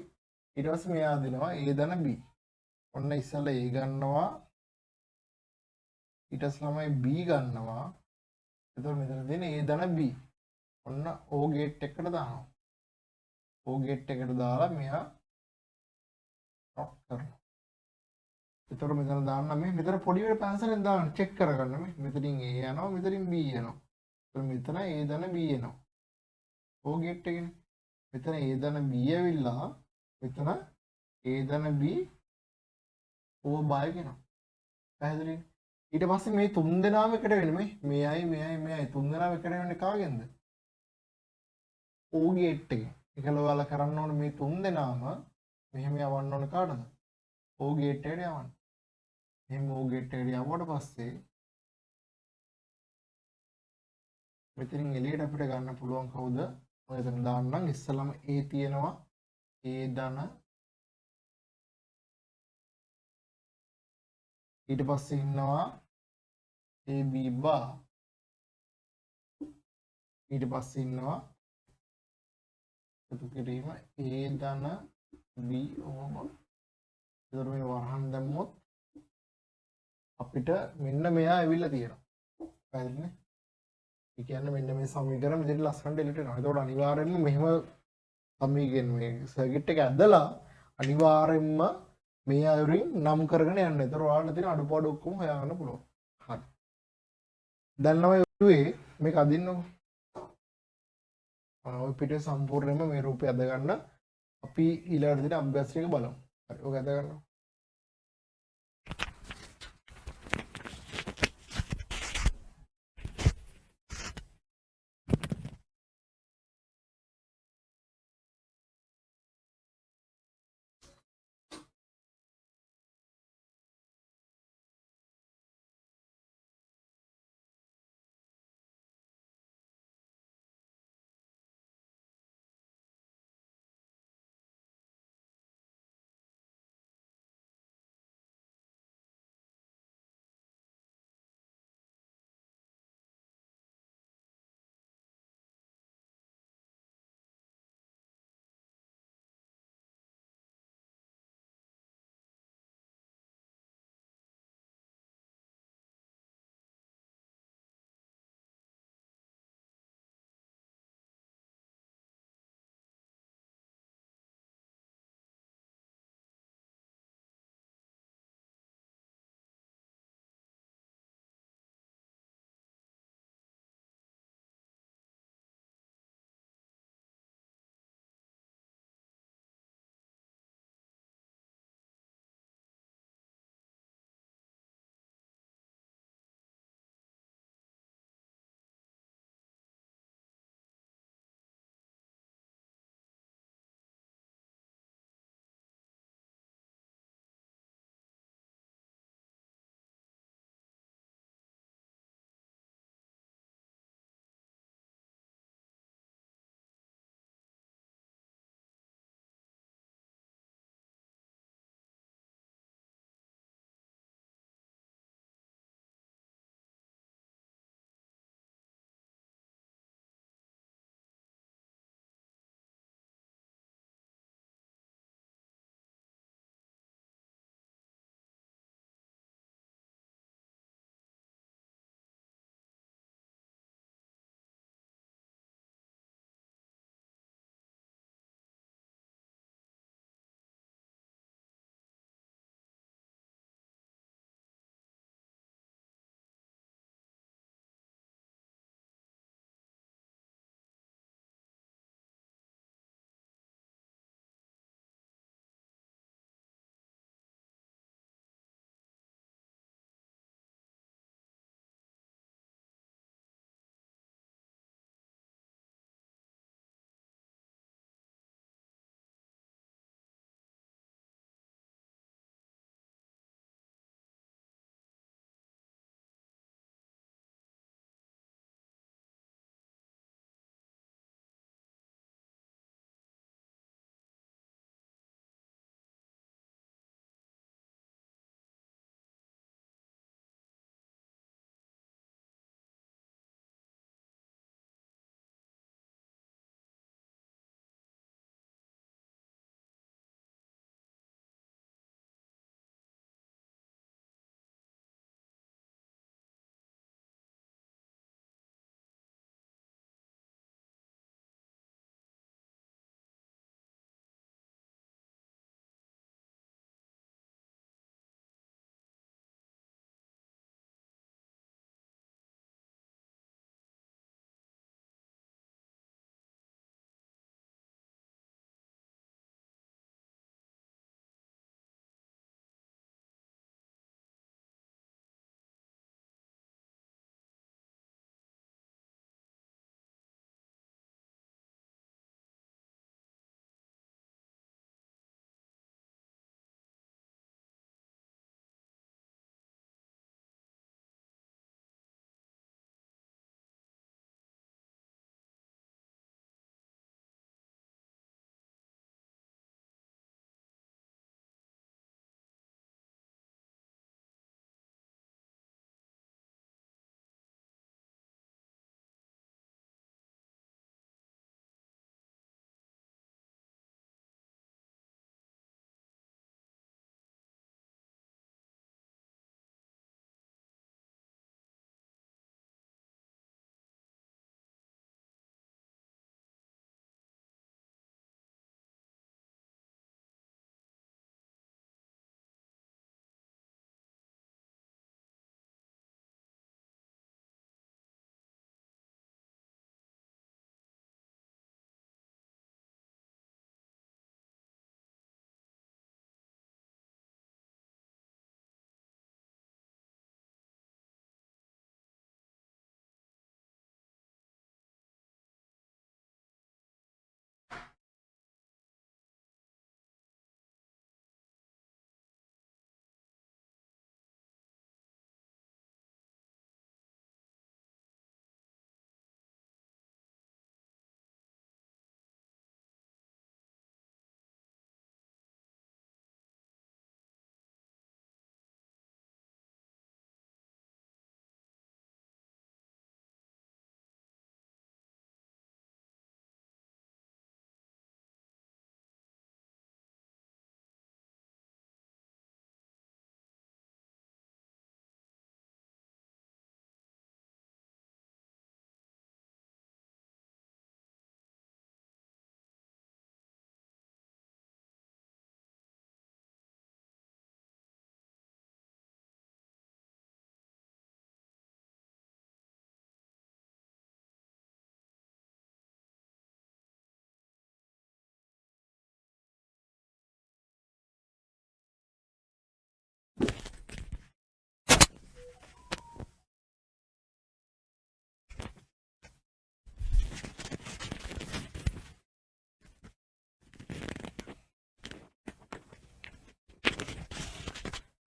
ඊට පස්සේ මෙයා අදිනවා a දන b. ඔන්න ඉස්සෙල්ලා a ගන්නවා. ඊට පස්සේ ළමයි b ගන්නවා. එතකොට මෙතන තියෙන a දන b. ඔන්න o ගේට් එකට දානවා. o ගේට් එකට දාලා මෙයා lock කරනවා. එතකොට මෙතන දාන්න මෙතන පොඩි වෙන පැන්සලෙන් දාන්න චෙක් කරගන්න මෙතනින් a යනවා මෙතනින් b යනවා. එතකොට මෙතන a දන b එනවා. o ගේට් එකනේ. මෙතන a දන b ඇවිල්ලා මෙතන a දන b o බයි වෙනවා. පැහැදිලිද? ඊට පස්සේ මේ තුන් දෙනාම එකට වෙන්නේ මෙයයි තුන් දෙනාම එකට වෙන්නේ කාගෙන්ද? o ගේට් එකේ. ඒකල ඔයාලා කරන්න ඕනේ මේ තුන් දෙනාම මෙහෙම යවන්න ඕනේ කාටද? o ගේට් එකට යවන්න. එහෙනම් o ගේට් එකට යවුවට පස්සේ මෙතනින් එළියට අපිට ගන්න පුළුවන් කවුද? ඔය එතන දාන්නම් ඉස්සලම a තියෙනවා a දන ඊට පස්සේ ඉන්නවා ab බා ඊට පස්සේ ඉන්නවා එකතු කිරීම a දන b ඕම ඒතර මේ වරහන් දැම්මොත් අපිට මෙන්න මෙයා ඇවිල්ලා තියෙනවා. පැහැදිලිනේ? ඒ කියන්නේ මෙන්න මේ සමීකරණ මෙතන ලස්සනට එලිට එනවා. ඒතකොට අනිවාර්යයෙන්ම මෙහෙම සමීකරණ මේ සර්කිට් එක ඇදලා අනිවාර්යයෙන්ම මේ අයුරින් නම් කරගෙන යන්න. ඒතර ඔයාලට තියෙන අඩුපාඩු ඔක්කොම හොයාගන්න පුළුවන්. හරි. දැන් නම් ඔය මේක අදින්නකො. ඔය පිටේ සම්පූර්ණයෙන්ම මේ රූපය අද ගන්න අපි ඊළඟට දින අභ්‍යාස ටික බලමු. හරි. ඔක අද ගන්නවා.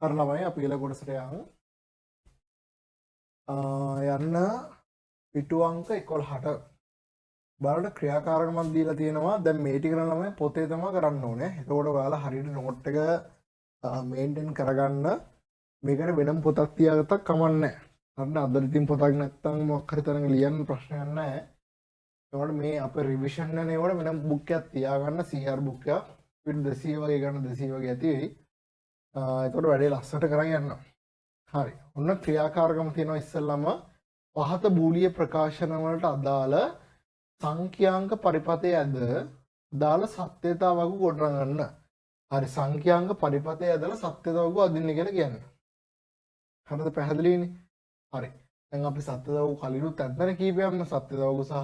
හරි ළමයි අපි ඊළඟ කොටසට යමු. යන්න පිටු අංක 11ට බලන්න ක්‍රියාකාරකමක් දීලා තියෙනවා. දැන් මේ ටික නම් ළමයි පොතේ තමයි කරන්න ඕනේ. එතකොට ඔයාලා හරියට නෝට් එක මේන්ටේන් කරගන්න. මේකට වෙනම පොතක් තියාගත්තක් කමක් නැහැ. හරිද? අද ඉතින් පොතක් නැත්තම් මොකක් හරි තරඟ ලියන්න ප්‍රශ්නයක් නැහැ. ඒකට මේ අපේ රිවිෂන් යන ඒවට වෙනම බුක් එකක් තියාගන්න. CR බුක් එකක්. පිටු 200 වගේ ගන්න 200 වගේ ඇති වෙයි. එතකොට වැඩේ ලස්සට කරන් යන්න. හරි. ඔන්න ක්‍රියාකාරකම තියෙනවා ඉස්සෙල්ලාම පහත බූලිය ප්‍රකාශන වලට අදාළ සංඛ්‍යාංක පරිපතය ඇද දාල සත්‍යතා වගු ගොඩනගන්න. හරි සංඛ්‍යාංක පරිපතය ඇදලා සත්‍යතා වගු අදින්න කියලා කියන්නේ. හරිද පැහැදිලිනේ? හරි. දැන් අපි සත්‍යතා වගු කලිනුත් ඇද්දන කීපයක්ම සත්‍යතා වගු සහ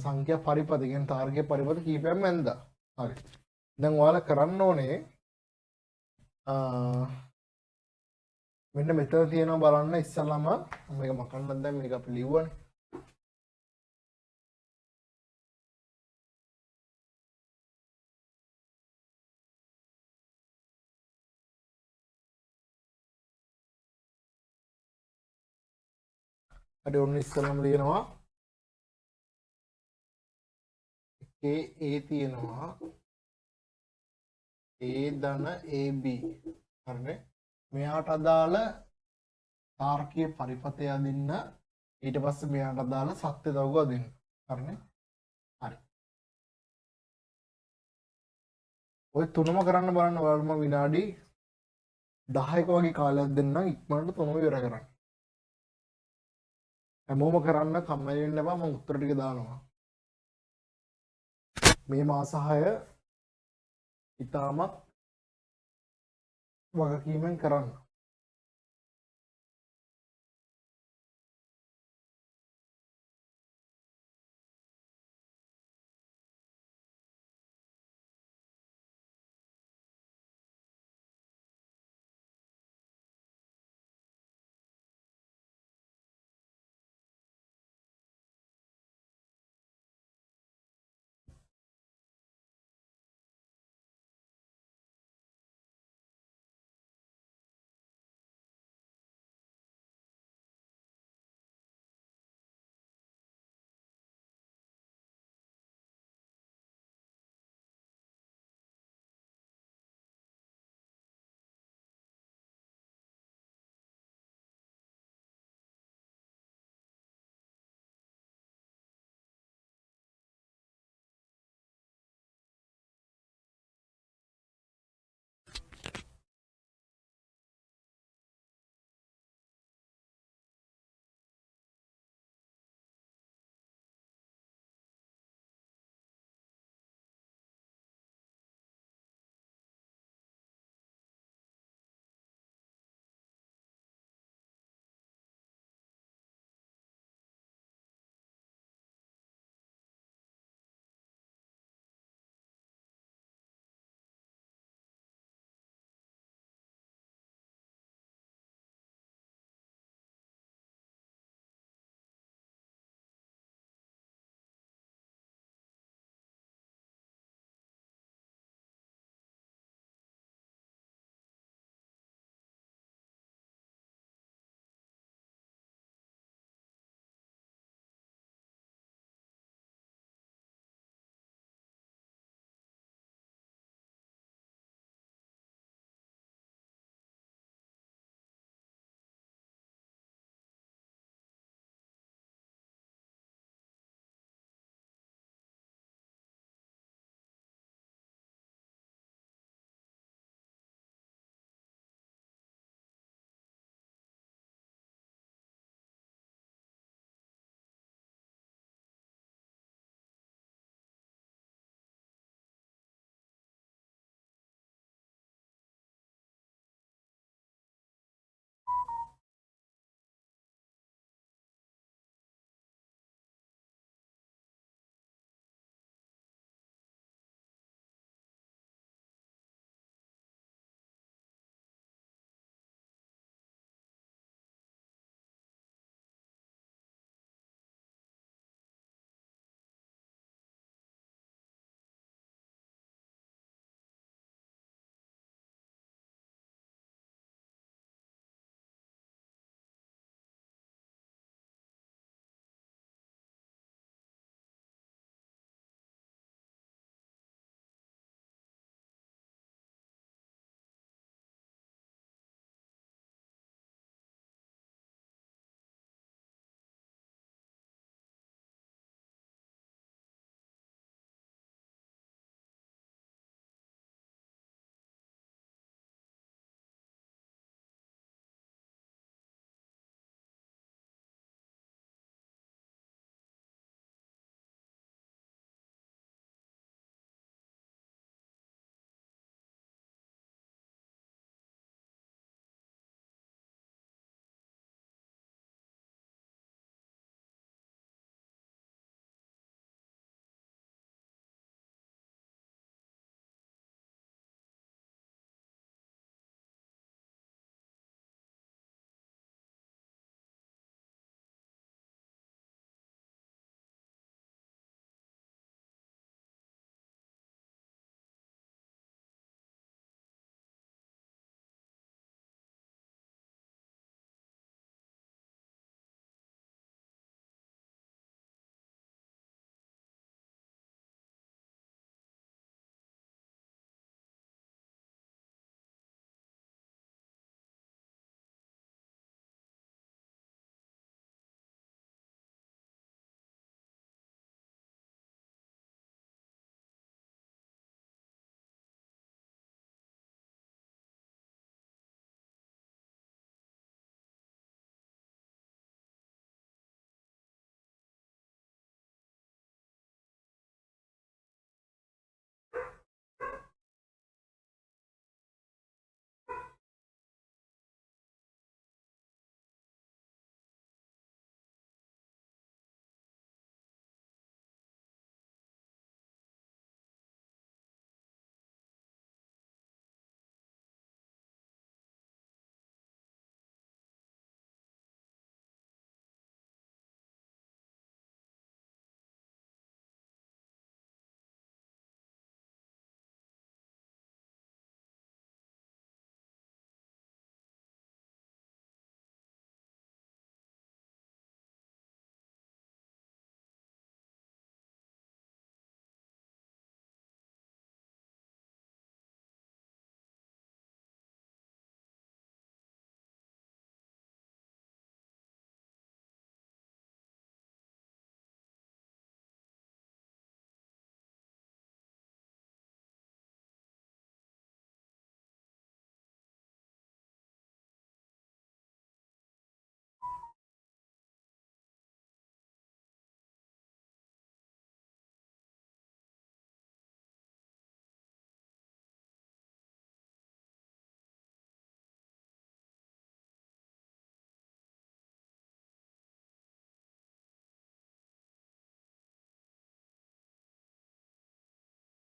සංඛ්‍යා පරිපත කියන්නේ තාර්කික පරිපත කීපයක්ම ඇන්දා. හරි. දැන් ඔයාලා කරන්න ඕනේ මෙන්න මෙතන තියෙනවා බලන්න ඉස්සලම මේක මකන්නත් දැන් මේක අපි ලිව්වනේ. හරි ඔන්න ඉස්සලම ලියනවා A තියෙනවා A ධන AB හරිනේ. මෙයාට අදාළ තාර්කීය පරිපතය අදින්න ඊට පස්සේ මෙයාට අදාළ සත්‍ය දවග අදින්න. හරිනේ. හරි. ඔය තුනම කරන්න බලන්න ඔයාලම විනාඩි 10ක වගේ කාලයක් දෙන්නම් ඉක්මනට තුනම ඉවර කරන්න. හැමෝම කරන්න කම්මැලි වෙන්න එපා මම උත්තර ටික දානවා. මේ මාස 6 ඉතාමත් වගකීමෙන් කරන්න.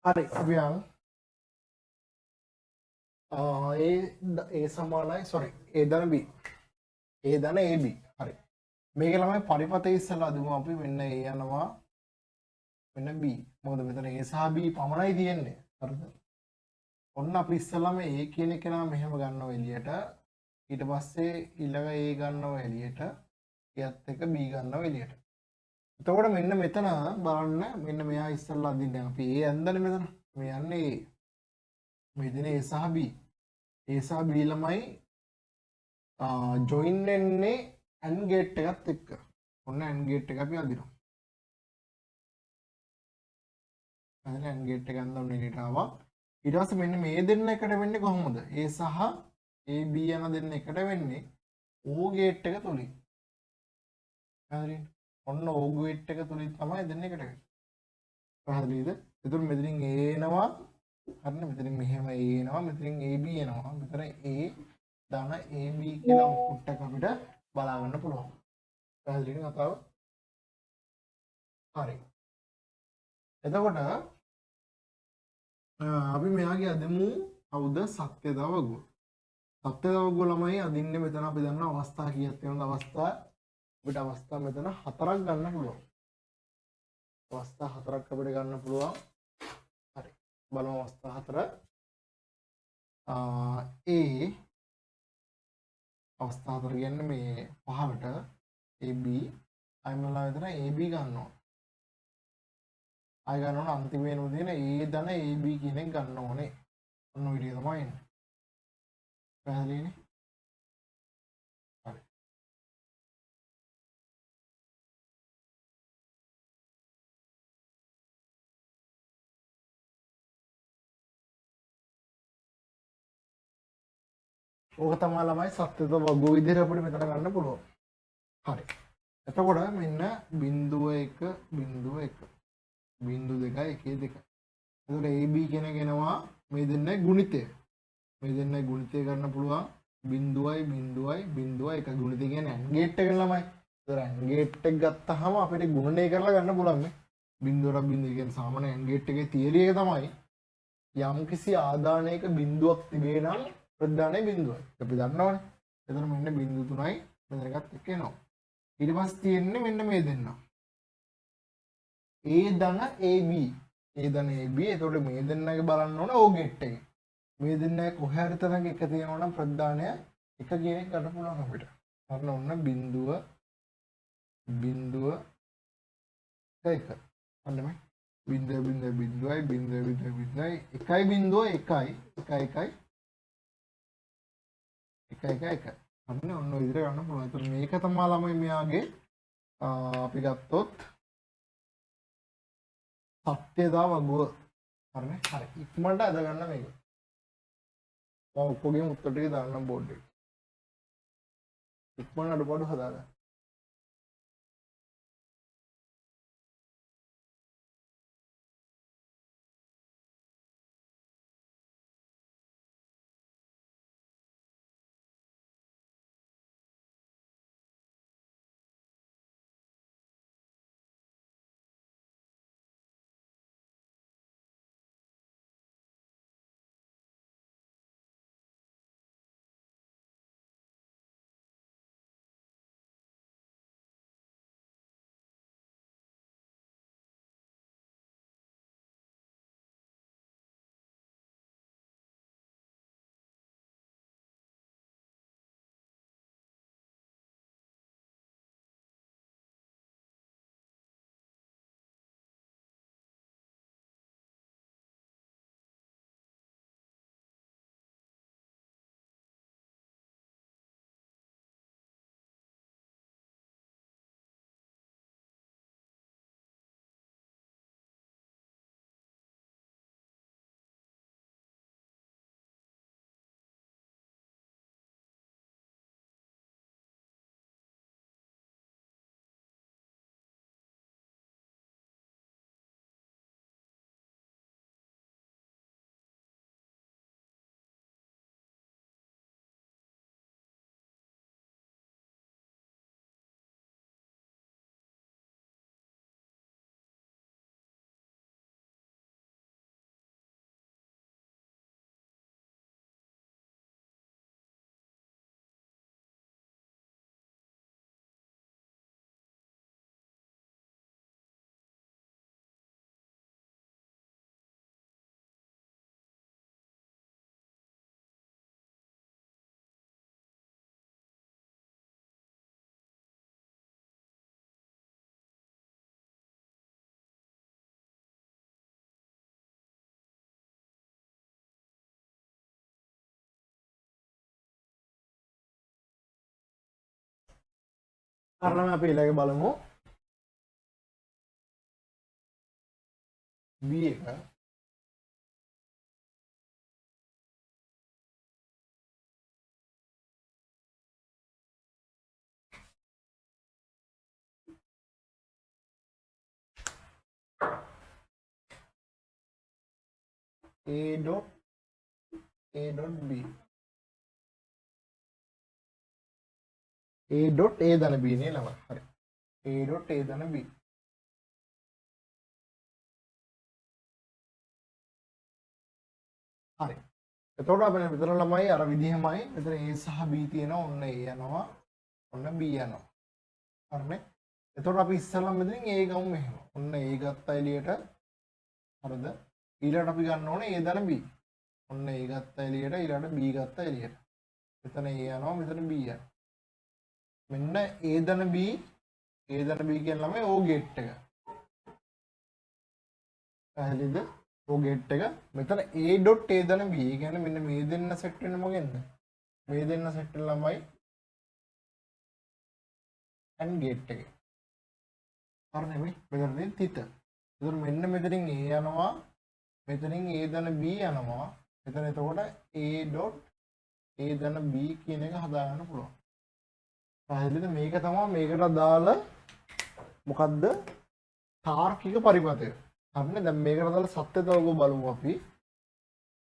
හරි අපි යන් ඒ සමානයි සොරි ඒ ධන B ඒ ධන AB හරි මේක ළමයි පරිපතේ ඉස්සලා දුමු අපි මෙන්න A යනවා මෙන්න B මොකද මෙතන A සහ B පමණයි තියෙන්නේ හරිද ඔන්න අපි ඉස්සලාම A කියන එක නම් මෙහෙම ගන්නවා එළියට ඊට පස්සේ ඊළඟ A ගන්නවා එළියට එයත් එක B ගන්නවා එළියට එතකොට මෙන්න මෙතන බලන්න මෙන්න මෙයා ඉස්සල්ලා අදින්න අපි A ඇන්දනේ මෙතන මේ යන්නේ මේ දෙන A සහ B A සහ B ළමයි ජොයින් වෙන්නේ AND ගේට් එකත් එක්ක ඔන්න AND ගේට් එක අපි අදිනවා අදින AND ගේට් එක අඳන් එළියට ආවා ඊට පස්සේ මෙන්න මේ දෙන්න එකට වෙන්නේ කොහොමද A සහ AB යන දෙන්න එකට වෙන්නේ O ගේට් එක තුලින් හරිද ඔන්න O ගේට් එක තුලින් තමයි දෙන්න එකට වෙන්නේ පැහැදිලිද එතකොට මෙතනින් A එනවා හරිනේ මෙතනින් මෙහෙම A එනවා මෙතනින් AB එනවා මෙතන A ධන AB කියලා අවුට්පුට් එක අපිට බලා ගන්න පුළුවන් පැහැදිලිද කතාව හරි එතකොට අපි මෙයාගේ අදමු කවුද සත්‍යතා වගුව සත්‍යතා වගුව ළමයි අදින්නේ මෙතන අපි දන්න අවස්ථා කීයක් තියෙනවද අවස්ථා අපිට අවස්ථා මෙතන 4ක් ගන්න පුළුවන් අවස්ථා 4ක් අපිට ගන්න පුළුවන් හරි බලමු අවස්ථා 4 අවස්ථා 4 කියන්නේ මේ පහකට AB අයිමලා විතර AB ගන්නවා ආය ගන්න ඕන අන්තිමේනම තියෙන A ධන AB කියන එක ගන්න ඕනේ ඔන්න ඔය විදිහ තමයි එන්නේ පැහැදිලිනේ හරි ඕක තමයි ළමයි සත්‍යත වගුව විදිහට අපිට මෙතන ගන්න පුළුවන් හරි එතකොට මෙන්න බිංදුව 1 බිංදුව 1 බිංදුව 2 1 2 එතකොට AB කියන කෙනවා මේ දෙන්නයි ගුණිතය මේ දෙන්නයි ගුණිතය ගන්න පුළුවන් බිංදුවයි බිංදුවයි බිංදුවයි එක ගුණිතය කියන්නේ AND ගේට් එක ළමයි ඒතර AND ගේට් එක ගත්තාම අපිට ගුණනය කරලා ගන්න පුළුවන් මේ බිංදුවර බිංදුව කියන්නේ සාමාන්‍ය AND ගේට් එකේ තියරි එක තමයි යම්කිසි ආදානයක බිංදුවක් තිබේ නම් ප්‍රධානය බිංදුවයි අපි දන්නවනේ එතන මෙන්න බිංදුව 3යි මෙතන එකත් එක්ක එනවා ඊට පස්සේ තියෙන්නේ මෙන්න මේ දෙන්න A ධන AB A ධන AB එතකොට මේ දෙන්නගේ බලන්න ඕන O ගේට් එකේ මේ දෙන්නගේ කොහේ හරි තැනක එක තියෙනවා නම් ප්‍රධානය එක කියන එක ගන්න පුළුවන් අපිට හරින ඔන්න බිංදුව බිංදුව 1 අන්න මේ බිංදුව බිංදුව බිංදුවයි බිංදුව බිංදුව බිංදුවයි එකයි බිංදුව එකයි එකයි අන්න ඔන්න ඔය විදිහට ගන්න පුළුවන්. ඒතර මේක තමයි ළමයි මෙයාගේ අපි ගත්තොත් සත්‍යතා වගුව. හරිනේ? හරි. ඉක්මනට අද ගන්න මේක. මම ඔක්කොගේම උත්තර ටික දාන්නම් බෝඩ් එකේ. ඉක්මනට අඩුපාඩු හදාගන්න. හරිනම් අපි ඊළඟ බලමු b එක a dot b a dot a ධන b නේ ළමයි හරි a dot a ධන b හරි එතකොට අපිට මෙතන ළමයි අර විදිහමයි මෙතන a සහ b තියෙනවා ඔන්න a යනවා ඔන්න b යනවා හරිනේ එතකොට අපි ඉස්සෙල්ලා මෙතනින් a ගමු මෙහෙම ඔන්න a ගත්තා එළියට හරිද ඊළඟට අපි ගන්න ඕනේ a ධන b ඔන්න a ගත්තා එළියට ඊළඟට b ගත්තා එළියට මෙතන a යනවා මෙතන b යනවා මෙන්න a ධන b කියන ළමයි O ගේට් එක පැහැදිලිද O ගේට් එක මෙතන a dot a ධන b කියන්නේ මෙන්න මේ දෙන්න සෙට් වෙන්නේ මොකෙන්ද මේ දෙන්න සෙට් වෙන ළමයි AND ගේට් එකේ හරිනේ මේ මෙතනදී තිත එතකොට මෙන්න මෙතනින් a යනවා මෙතනින් a ධන b යනවා මෙතන එතකොට a dot a ධන b කියන එක හදාගන්න පුළුවන් පැහැදිලිද මේක තමයි මේකට අදාළ මොකද්ද තාර්කික පරිපථය හරිනේ දැන් මේකට අදාළ සත්‍ය තවක බලමු අපි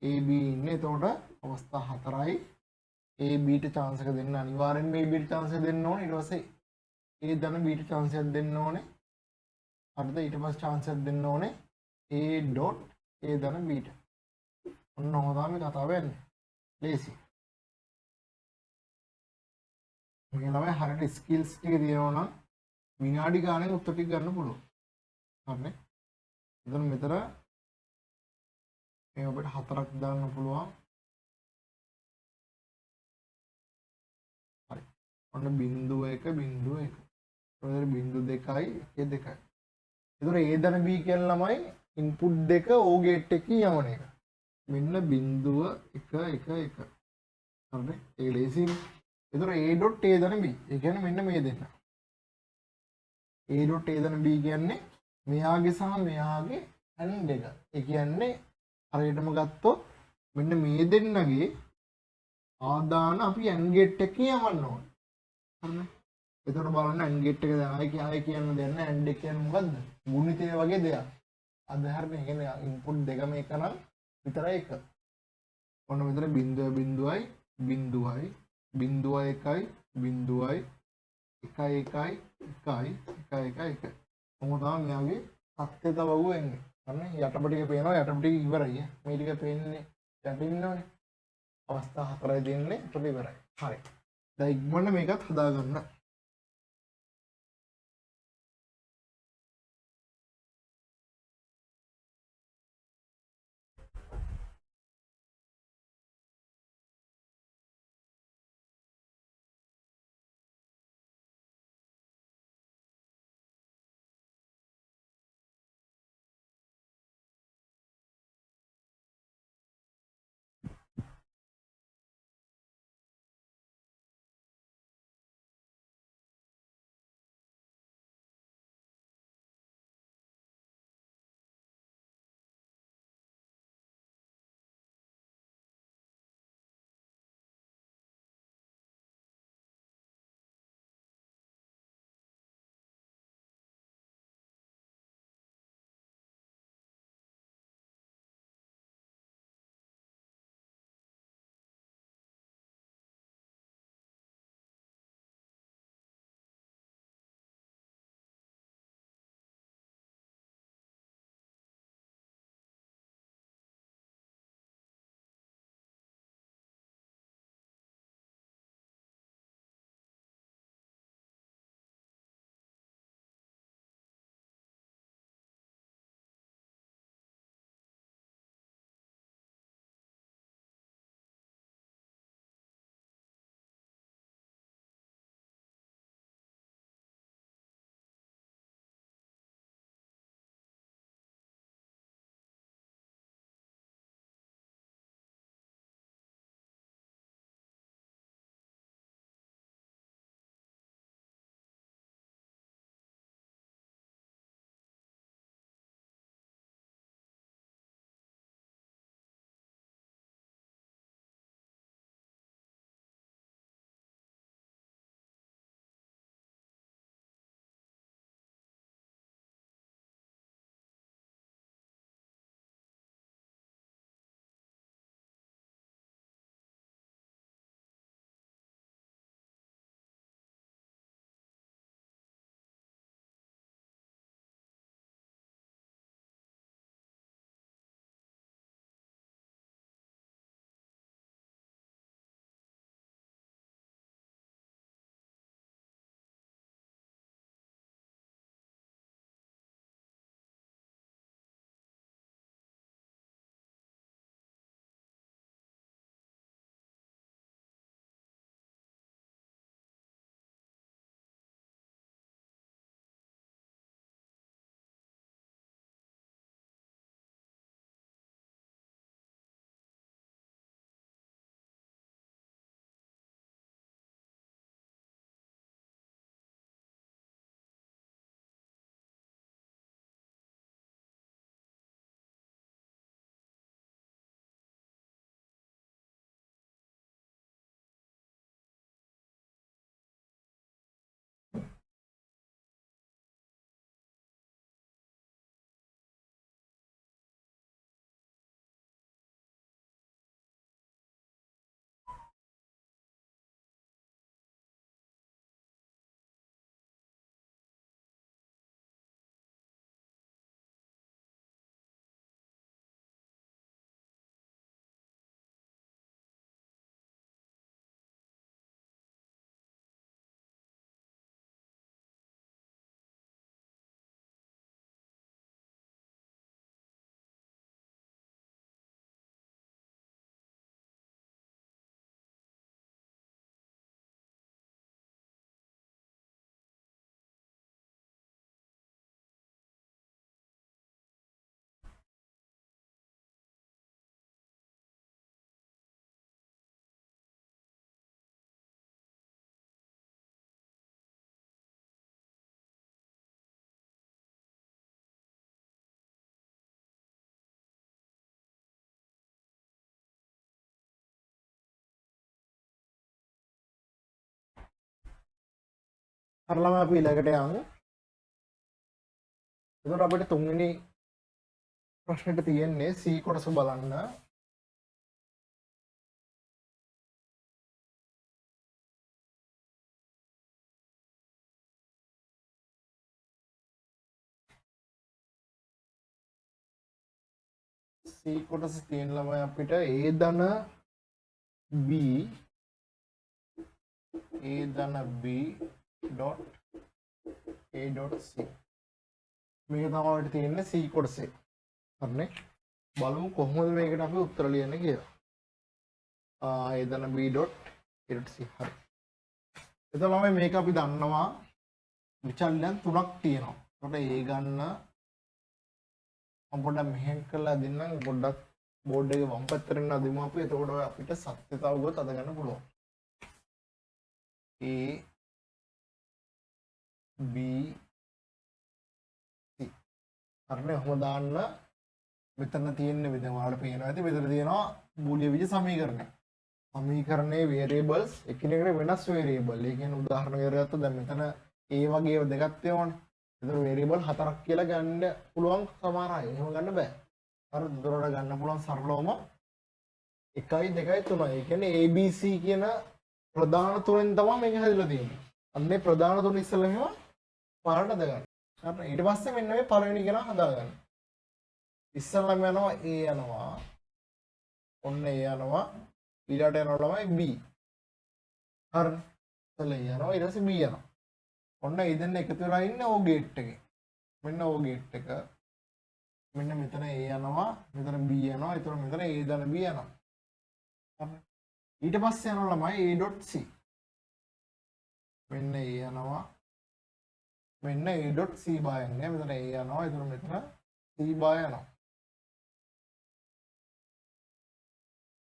a b ඉන්නේ එතකොට අවස්ථා හතරයි a b ට chance එක දෙන්න අනිවාර්යෙන්ම a b ට chance එක දෙන්න ඕනේ ඊට පස්සේ a ධන b ට chance එකක් දෙන්න ඕනේ හරිද ඊට පස්සේ chance එකක් දෙන්න ඕනේ a dot a ධන b ට ඔන්න ඔහොම තමයි කතාව යන්නේ ලේසි මේ ළමයි හරියට ස්කිල්ස් ටික තියෙනවා නම් විනාඩි ගානක උත්තර ටික ගන්න පුළුවන්. හරිනේ. එතන මෙතන මේ ඔබට හතරක් දාන්න පුළුවන්. හරි. ඔන්න 0.1 0.1. ඔතන 0.2යි 2යි. ඒතර A ධන B කියන ළමයි ඉන්පුට් දෙක O ගේට් එකකින් යවන එක. මෙන්න 0.111. හරිනේ. ඒක ලේසියි. එතකොට a dot a ධන b ඒ කියන්නේ මෙන්න මේ දෙන්න a dot a ධන b කියන්නේ මෙයාගේ සහ මෙයාගේ AND එක ඒ කියන්නේ හරියටම ගත්තොත් මෙන්න මේ දෙන්නගේ ආදාන අපි AND gate එකේ යවන්න ඕනේ හරිනේ එතකොට බලන්න AND gate එක දැන් ආයි කියන්න දෙන්න AND එක කියන්නේ මොකද්ද ගුණිතය වගේ දෙයක් අද හරිනේ ඒ කියන්නේ ඉන්පුට් දෙකම එක නම් විතරයි එක ඔන්න මෙතන බිඳුවයි බිඳුවයි 0.1යි 0.1යි 1.1යි කොහොමද මෙයාගේ සත්‍යත වගු එන්නේ හරිනේ යටප ටික පේනවා යටප ටික ඉවරයි මේ ටික පේන්නේ යටින් ඉන්නවනේ අවස්ථා හතරයි දෙන්නේ ඒකට ඉවරයි හරි දැන් ඉක්මනට මේකත් හදාගන්න හරලම අපි ඊළඟට යමු. එතකොට අපිට තුන්වෙනි ප්‍රශ්නෙට තියෙන්නේ C කොටස බලන්න. C කොටස තියෙන ළමයි අපිට A ධන B dot A dot C මේක තමයි අපිට තියෙන්නේ C කොටසේ. හරිනේ. බලමු කොහොමද මේකට අපි උත්තර ලියන්නේ කියලා. A ධන B dot A dot C. හරි. එතකොට ළමයි මේක අපි දන්නවා විචල්යන් තුනක් තියෙනවා. එතකොට A ගන්න මම පොඩ්ඩක් මෙහෙම කරලා දෙන්නම්. පොඩ්ඩක් බෝඩ් එකේ වම් පැත්තට අදිමු අපි. එතකොට අපිට සත්‍යතාවගොත් අද ගන්න පුළුවන්. A B C. හරිනේ. ඔහොම දාන්න මෙතන තියෙන විදිහ ඔයාලට පේනවා ඇති. මෙතන තියෙනවා බූලිය විජ සමීකරණය. සමීකරණයේ variables එකිනෙකට වෙනස් variable. ඒ කියන්නේ උදාහරණ කරගත්තොත් දැන් මෙතන A වගේ ඒවා දෙකක් තියෙනවනේ. එතන variable හතරක් කියලා ගන්න පුළුවන් සමහර අය. එහෙම ගන්න බෑ. අර දොරට ගන්න පුළුවන් සරලවම 1 2 3. ඒ කියන්නේ ABC කියන ප්‍රධාන තුනෙන් තමයි මේක හැදිලා තියෙන්නේ. අන්නේ ප්‍රධාන තුන ඉස්සෙල්ලා මේවා පාරට හදාගන්න. හරි. ඊට පස්සේ මෙන්න මේ පළවෙනි කෙනා හදාගන්න. ඉස්සෙල්ලාම යනවා A යනවා. ඔන්න A යනවා. ඊළාට යනවා ළමයි B. හරි. ඉස්සෙල්ලා A යනවා ඊට පස්සේ B යනවා. ඔන්න ඒ දෙන්න එකතු වෙලා ඉන්නේ O ගේට් එකේ. මෙන්න O ගේට් එක. මෙන්න මෙතන A යනවා, මෙතන B යනවා. ඒතර මෙතන A ධන B යනවා. හරි. ඊට පස්සේ යනවා ළමයි A.C. මෙන්න A යනවා. මෙන්න A.C බා යන්නේ. මෙතන A යනවා. ඒතර මෙතන C බා යනවා.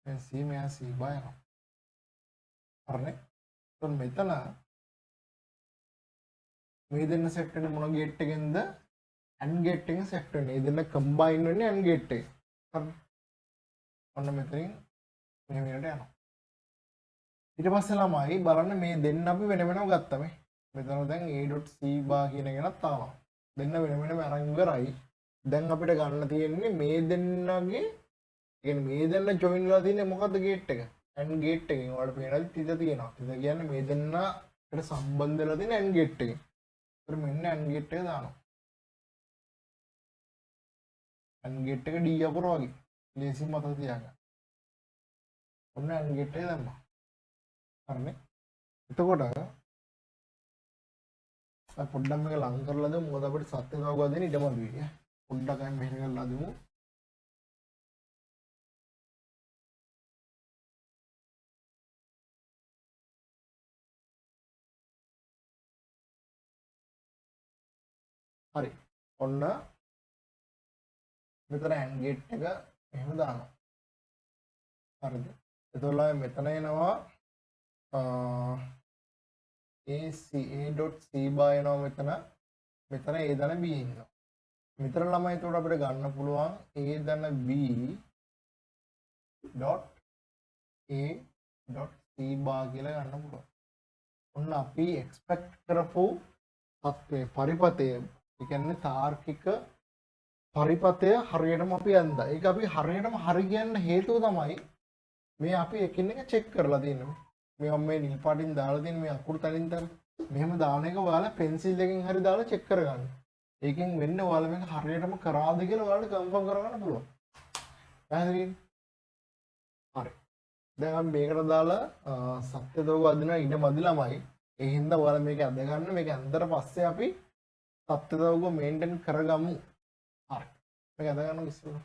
මෙන්න C මෙයා C බා යනවා. හරිනේ. එතකොට මෙතන මේ දෙන්න සෙට් වෙන්නේ මොන ගේට් එකෙන්ද? AND ගේට් එකෙන් සෙට් වෙන්නේ. මේ දෙන්න කම්බයින් වෙන්නේ AND ගේට් එකේ. හරි. ඔන්න මෙතනින් මෙහෙම යනවා. ඊට පස්සේ ළමයි බලන්න මේ දෙන්න අපි වෙන වෙනම ගත්තා මේ. මෙතන දැන් A.C බා කියන එකනත් ආවා. දෙන්න වෙන වෙනම අරන් ඉවරයි. දැන් අපිට ගන්න තියෙන්නේ මේ දෙන්නගේ කියන්නේ මේ දෙන්න ජොයින් වෙලා තියෙන්නේ මොකද්ද ගේට් එක? AND ගේට් එකෙන්. ඔයාලට පේනවාද තිත තියෙනවා. තිත කියන්නේ මේ දෙන්නට සම්බන්ධ වෙලා තියෙන AND ගේට් එකෙන්. ඒතර මෙන්න AND ගේට් එක දානවා. AND ගේට් එක D අකුර වගේ. ලේසියෙන් මතක තියාගන්න. ඔන්න AND ගේට් එක දැම්මා. හරිනේ. එතකොට පොඩ්ඩක් මේක ලං කරලා දෙමු. මොකද අපිට සත්‍යතාව ගන්න ඉඩමදි වෙයි. පොඩ්ඩක් අයින් මෙහෙම කරලා දෙමු. හරි. ඔන්න මෙතන AND ගේට් එක එහෙම දානවා. හරිද? එතකොට මෙතන එනවා AC A.C බා එනවා මෙතන. මෙතන A ධන B ඉන්නවා. මෙතන ළමයි එතකොට අපිට ගන්න පුළුවන් A ධන B dot A dot C බා කියලා ගන්න පුළුවන්. ඔන්න අපි එක්ස්පෙක්ට් කරපු තත්ත්වයේ පරිපතය, ඒ කියන්නේ තාර්කික පරිපතය හරියටම අපි යන්දා. ඒක අපි හරියටම හරි කියන්න හේතුව තමයි මේ අපි එකින් එක චෙක් කරලා තියෙන්නේ. මේ මම මේ නිල් පාටින් දාලා තියෙන මේ අකුරු තලින් තල මෙහෙම දාන එක ඔයාලා පෙන්සිල් එකෙන් හරි දාලා චෙක් කරගන්න. ඒකෙන් වෙන්නේ ඔයාලා මේක හරියටම කරාද කියලා ඔයාලට කන්ෆර්ම් කරගන්න පුළුවන්. පැහැදිලිද? හරි. දැන් අපි මේකට දාලා සත්‍යදෝග අදින ඉඩ මදි ළමයි. ඒ හින්දා ඔයාලා මේක අද ගන්න. මේක අන්දර පස්සේ අපි සත්‍යදෝග මේන්ටේන් කරගමු. හරි. මේක අද ගන්න ඉස්සෙල්ලා.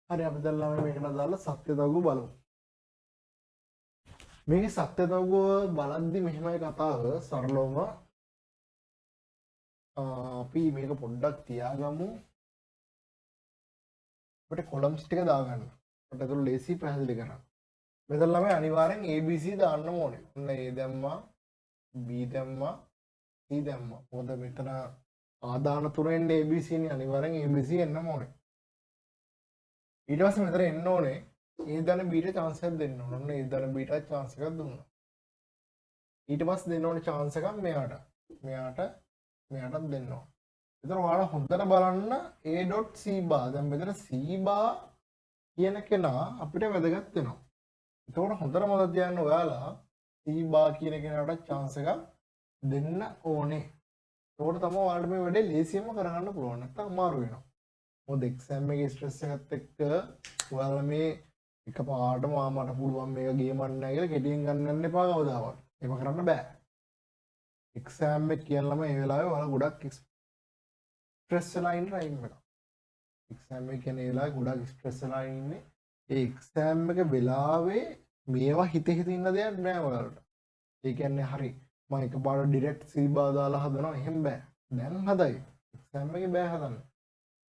හරි අපි දැන් ළමයි මේකට දාලා සත්‍ය තවගු බලමු. මේකේ සත්‍ය තවගු බලද්දි මෙහෙමයි කතාව සරලවම අපි මේක පොඩ්ඩක් තියාගමු. අපිට කොලම්ස් ටික දාගන්න. අපිට ඒක ලේසි පැහැදිලි කරන්න. මෙතන ළමයි අනිවාර්යෙන් ABC දාන්න ඕනේ. ඔන්න A දැම්මා B දැම්මා C දැම්මා. මොකද මෙතන ආදාන තුනෙන් ABC නේ අනිවාර්යෙන් ABC එන්නම ඕනේ. ඊට පස්සේ මෙතන එන්න ඕනේ A ධන B ට chance එකක් දෙන්න ඕනේ. ඔන්න A ධන B ට chance එකක් දුන්නා. ඊට පස්සේ දෙන්න ඕනේ chance එකක් මෙයාට. මෙයාටත් දෙන්න ඕනේ. එතන ඔයාලා හොඳට බලන්න A.C bar. දැන් මෙතන C bar කියන කෙනා අපිට වැදගත් වෙනවා. එතකොට හොඳට මතක තියාගන්න ඔයාලා C bar කියන කෙනාට chance එකක් දෙන්න ඕනේ. එතකොට තමයි ඔයාලට මේ වැඩේ ලේසියෙන්ම කරගන්න පුළුවන්. නැත්නම් අමාරු වෙනවා. මොකද එක්සෑම් එකේ ස්ට්‍රෙස් එකත් එක්ක ඔයාලා මේ එකපාරටම මට පුළුවන් මේක ගේමක් නැහැ කියලා කෙටියෙන් ගන්න යන්න එපා කවදාවත්. ඒක කරන්න බෑ. එක්සෑම් එක කියනලම ඒ වෙලාවේ ඔයාලා ගොඩක් ස්ට්‍රෙස් වෙලා ඉන්න ටයිම් එක. එක්සෑම් එක කියන ඒ වෙලාවේ ගොඩක් ස්ට්‍රෙස් වෙලා ඉන්නේ. ඒ එක්සෑම් එක වෙලාවේ මේවා හිතේ ඉන්න දෙයක් නෑ ඔයාලට. ඒ කියන්නේ හරි මම එකපාරට ඩිරෙක්ට් සීබා දාලා හදනවා එහෙම බෑ. දැන් හදයි. එක්සෑම් එකේ බෑ හදන්න.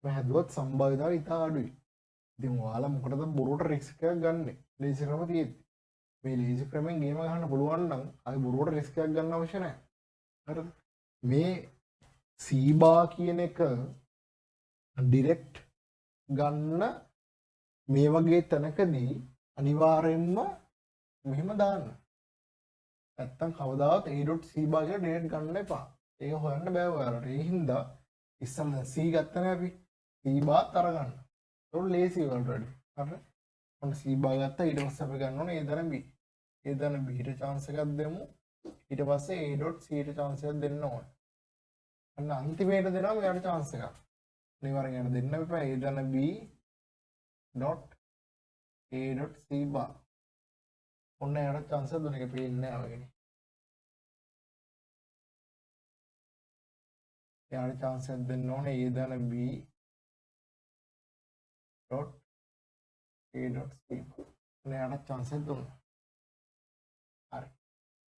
මම හැදුවත් සම්භාවිතාව ඉතා අඩුයි. ඉතින් ඔයාලා මොකටද බොරුවට රිස්ක් එකක් ගන්නෙ? ලේසි ක්‍රම තියෙද්දි. මේ ලේසි ක්‍රමෙන් ගේම ගහන්න පුළුවන් නම් ආයි බොරුවට රිස්ක් එකක් ගන්න අවශ්‍ය නැහැ. හරිද? මේ සීබා කියන එක ඩිරෙක්ට් ගන්න මේ වගේ තැනකදී අනිවාර්යෙන්ම මෙහෙම දාන්න. නැත්තම් කවදාවත් A.C බා කියලා ඩිරෙක්ට් ගන්න එපා. ඒක හොයන්න බෑ ඔයාලට. ඒ හින්දා ඉස්සෙල්ලා C ගත්තනේ අපි. C බාත් අරගන්න. ඒක ලේසි ඔයාලට වැඩි. හරි. ඔන්න C බා ගත්තා ඊට පස්සේ අපි ගන්න ඕනේ A ධන B. A ධන B ට chance එකක් දෙමු. ඊට පස්සේ A.C ට chance එකක් දෙන්න ඕනේ. අන්න අන්තිමේට දෙනවා මෙයාට chance එකක්. අනිවාර්යෙන් යන දෙන්න එපා. A ධන B A.C bar. ඔන්න එයාට chance එකක් දුන්න එක පේන්නේ නැහැ වගේ. එයාට chance එකක් දෙන්න ඕනේ A ධන B A.C bar. ඔන්න එයාට chance එකක් දුන්නා. හරි.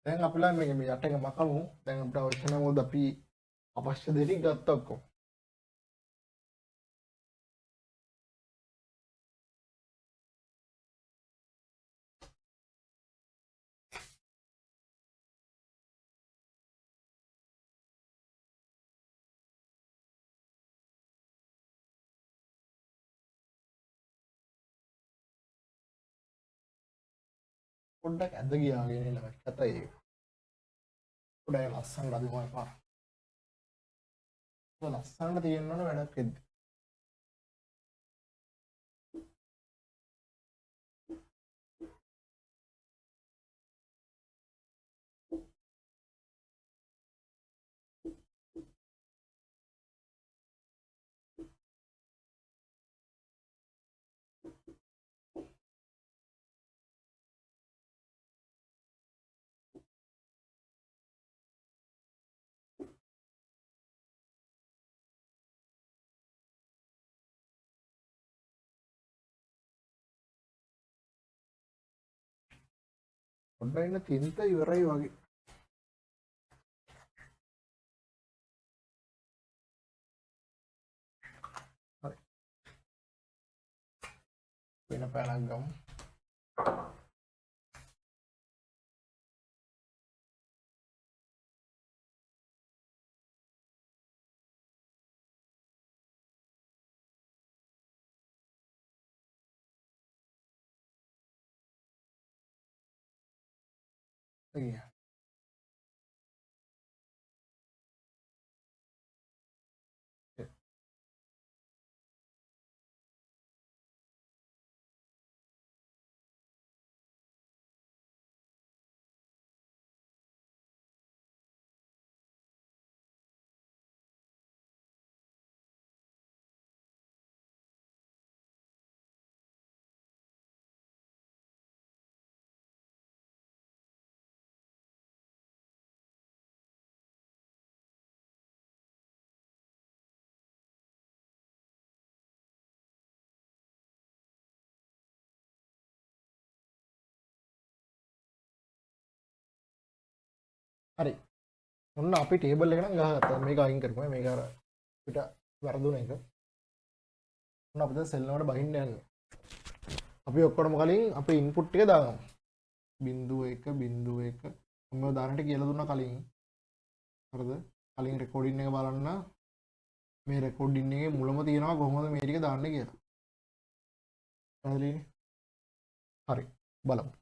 දැන් අපිලා මේක මේ යට එක මකමු. දැන් අපිට අවශ්‍ය නැහැ මොකද අපි අවශ්‍ය දේ ටික ගත්තා ඔක්කොම. පොඩ්ඩක් ඇද ගියාගෙන එනවා කතයි ඒක. පොඩ්ඩක් ලස්සනට අදිනවා පාර. ලස්සනට තියෙන්න ඕන වැඩක් වෙද්දි. පොඩ්ඩක් ඉන්න තින්ත ඉවරයි වගේ. හරි. වෙන පැනක් ගමු. ගියා. හරි. ඔන්න අපි ටේබල් එක නම් ගහගත්තා. මේක අයින් කරපුවා. මේක අර පිට වැරදුන එක. ඔන්න අපිට සෙල් වලට බහින්න යන්නේ. අපි ඔක්කොටම කලින් අපේ ඉන්පුට් ටික දාගමු. 0.1 මම දාන්නට කියලා දුන්නා කලින්. හරිද? කලින් රෙකෝඩින් එක බලන්න මේ රෙකෝඩින් එකේ මුලම තියෙනවා කොහොමද මේ ටික දාන්නේ කියලා. පැහැදිලිනේ? හරි. බලමු.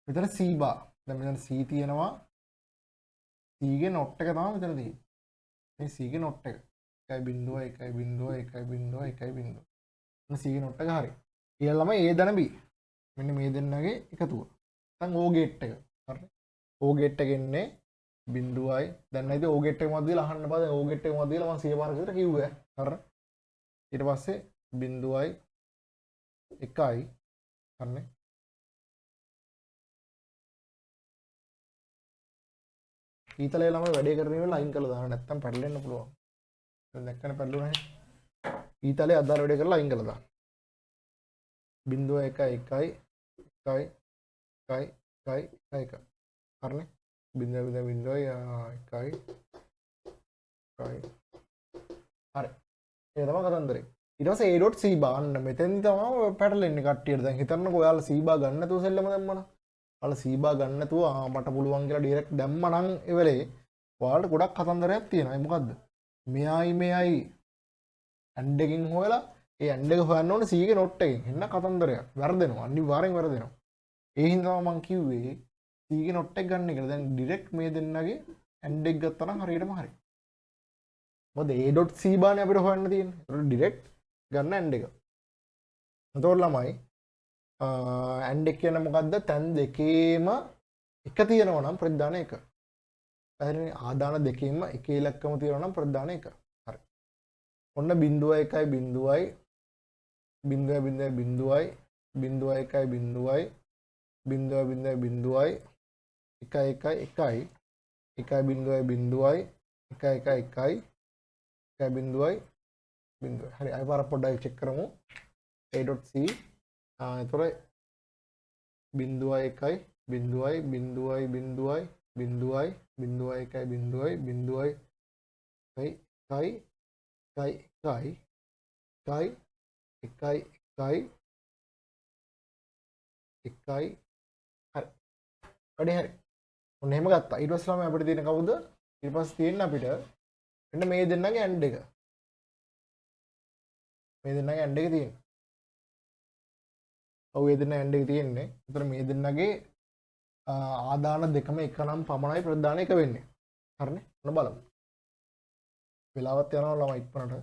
මෙතන C bar. දැන් මෙතන C තියෙනවා. C ගේ නොට් එක තමයි මෙතන තියෙන්නේ. මේ C ගේ නොට් එක. 1.1.1.1.1. C ගේ නොට් එක හරි. ඊළඟම A දන B. මෙන්න මේ දෙන්නගේ එකතුව. නැත්නම් O ගේට් එක. හරි. O ගේට් එක එන්නේ 0යි. දැන් නැයිද O ගේට් එක මොකක්ද කියලා අහන්න බෑ. දැන් O ගේට් එක මොකක්ද කියලා මම 100 පාරක් විතර කිව්වා. හරි. ඊට පස්සේ 0යි 1යි. හරිනේ. ඊතලේ ළමයි වැඩේ කරන වෙලාව ලයින් කරලා දාන්න නැත්නම් පැටලෙන්න පුළුවන්. දැන් දැක්කනේ පැටලුණා නේ. ඊතලේ අදාළ වැඩේ කරලා ලයින් කරලා දාන්න. 0.1 1යි 1යි 1යි 1යි 1. හරිනේ. 0.1යි 1යි 1යි. හරි. ඒක තමයි කතන්දරේ. ඊට පස්සේ A.C බාන්න මෙතෙන් තමයි පැටලෙන්නේ කට්ටියට. දැන් හිතන්නකෝ ඔයාලා C බා ගන්න නැතුව සෙල්ලම දැම්මනම්. ඔයාලා C බා ගන්න නැතුව මට පුළුවන් කියලා ඩිරෙක්ට් දැම්මනම් ඒ වෙලේ ඔයාලට ගොඩක් කතන්දරයක් තියෙනවා. ඒ මොකද්ද? මෙයයි ඇන්ඩ් එකකින් හොයලා ඒ ඇන්ඩ් එක හොයන්න ඕනේ C ගේ නොට් එකකින්. එන්න කතන්දරයක්. වැරදෙනවා. අනිවාර්යෙන් වැරදෙනවා. ඒ හින්දා මම කිව්වේ C ගේ නොට් එක ගන්න කියලා. දැන් ඩිරෙක්ට් මේ දෙන්නගේ ඇන්ඩ් එක ගත්තා නම් හරියටම හරි. මොකද A.C බානේ අපිට හොයන්න තියෙන්නේ. ඒක ඩිරෙක්ට් ගන්න ඇන්ඩ් එක. එතකොට ළමයි ඇන්ඩ් එක කියන්නේ මොකද්ද? තැන් දෙකේම එක තියෙනවා නම් ප්‍රධාන එක. පැහැදිලිනේ? ආදාන දෙකේම එක ඉලක්කම තියෙනවා නම් ප්‍රධාන එක. හරි. ඔන්න 0.1යි 0යි 0.0.0යි 0.1යි 0යි 0.0.0යි 1.1යි 1යි 1.0.0යි 1.1යි 1.0යි 0යි. හරි. අය පාර පොඩ්ඩක් චෙක් කරමු. A.C එතකොට 0.1යි 0යි 0යි 0යි 0යි 0.1යි 0යි 0යි 1යි 1යි 1යි 1යි 1යි 1යි 1යි හරි. වැඩි හරි. ඔන්න එහෙම ගත්තා. ඊට පස්සේ ළමයි අපිට තියෙන කවුද? ඊට පස්සේ තියෙන අපිට මෙන්න මේ දෙන්නගේ ඇන්ඩ් එක. මේ දෙන්නගේ ඇන්ඩ් එක තියෙනවා. ඔව් ඒ දෙන්න ඇන්ඩ් එක තියෙන්නේ. ඒතර මේ දෙන්නගේ ආදාන දෙකම එක නම් පමණයි ප්‍රධාන එක වෙන්නේ. හරිනේ? ඔන්න බලමු. වෙලාවත් යනවා ළමයි ඉක්මනට.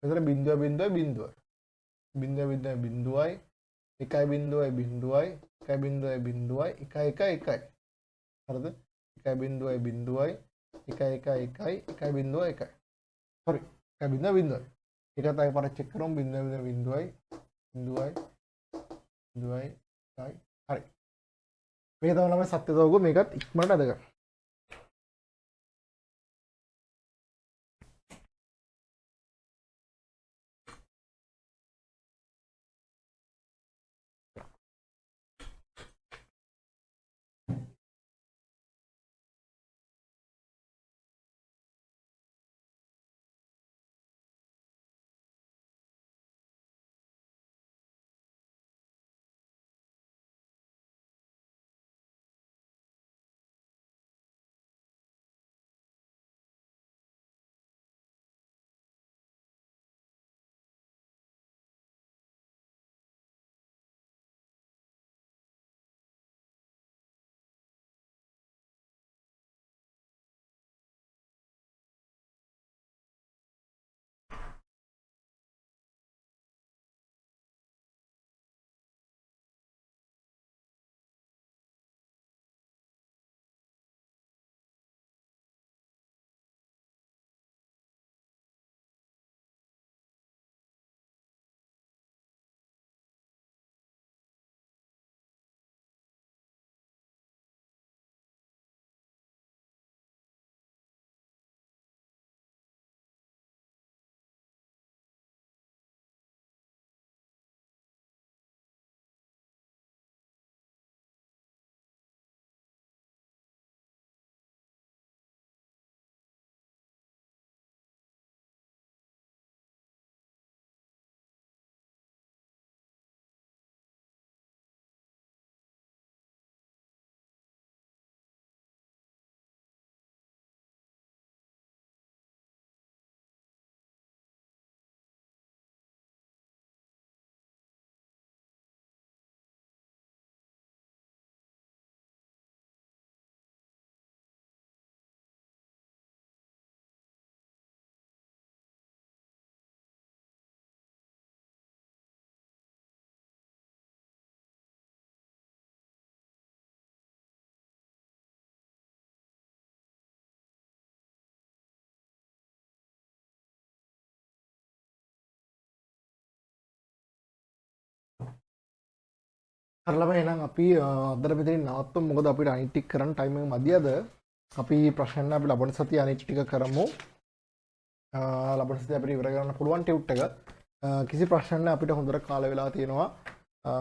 මෙතන 0.0.0 0.0.0යි 1.0.0යි 1.0.0යි 1.1යි 1.1යි. හරිද? 1.0.0යි 1.1යි 1.1යි. sorry 1.0.0යි. ඒකත් අය පාරක් චෙක් කරමු 0.0.0යි 0යි 0යි 1යි. හරි. මේක තමයි ළමයි සත්‍ය තෝග මේකත් ඉක්මනට අද ගන්න. හරලම එනම් අපි අදර මෙතරින් නවත්තු මොකද අපිට අනිටික් කරන්න ටයිම මදියද අපි ප්‍රශ්න අපි ලබන සති අනිටික කරමු ලබන සති අපිට ඉවර කරන්න පුළුවන් ටියුට් එක කිසි ප්‍රශ්න අපිට හොඳට කාල වෙලා තියෙනවා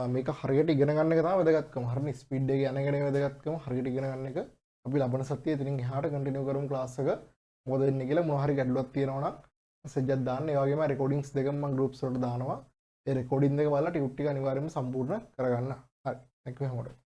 මේක හරියට ඉගෙන ගන්න එක තමයි වැදගත්කම හරිය ස්පීඩ් එක යන එකනේ වැදගත්කම හරියට ඉගෙන ගන්න එක අපි ලබන සතියේ ඉතින් එහාට කන්ටිනියු කරමු ක්ලාස් එක මොකද වෙන්නේ කියලා මොනවා හරි ගැටලුවක් තියෙනවා නම් මෙසේජ් එකක් දාන්න ඒ වගේම රෙකෝඩින්ග්ස් දෙකම මම ගෲප්ස් වලට දානවා ඒ රෙකෝඩින් දෙක බලලා ටියුට් ටික අනිවාර්යයෙන්ම සම්පූර්ණ කරගන්න හරි thank you හැමෝටම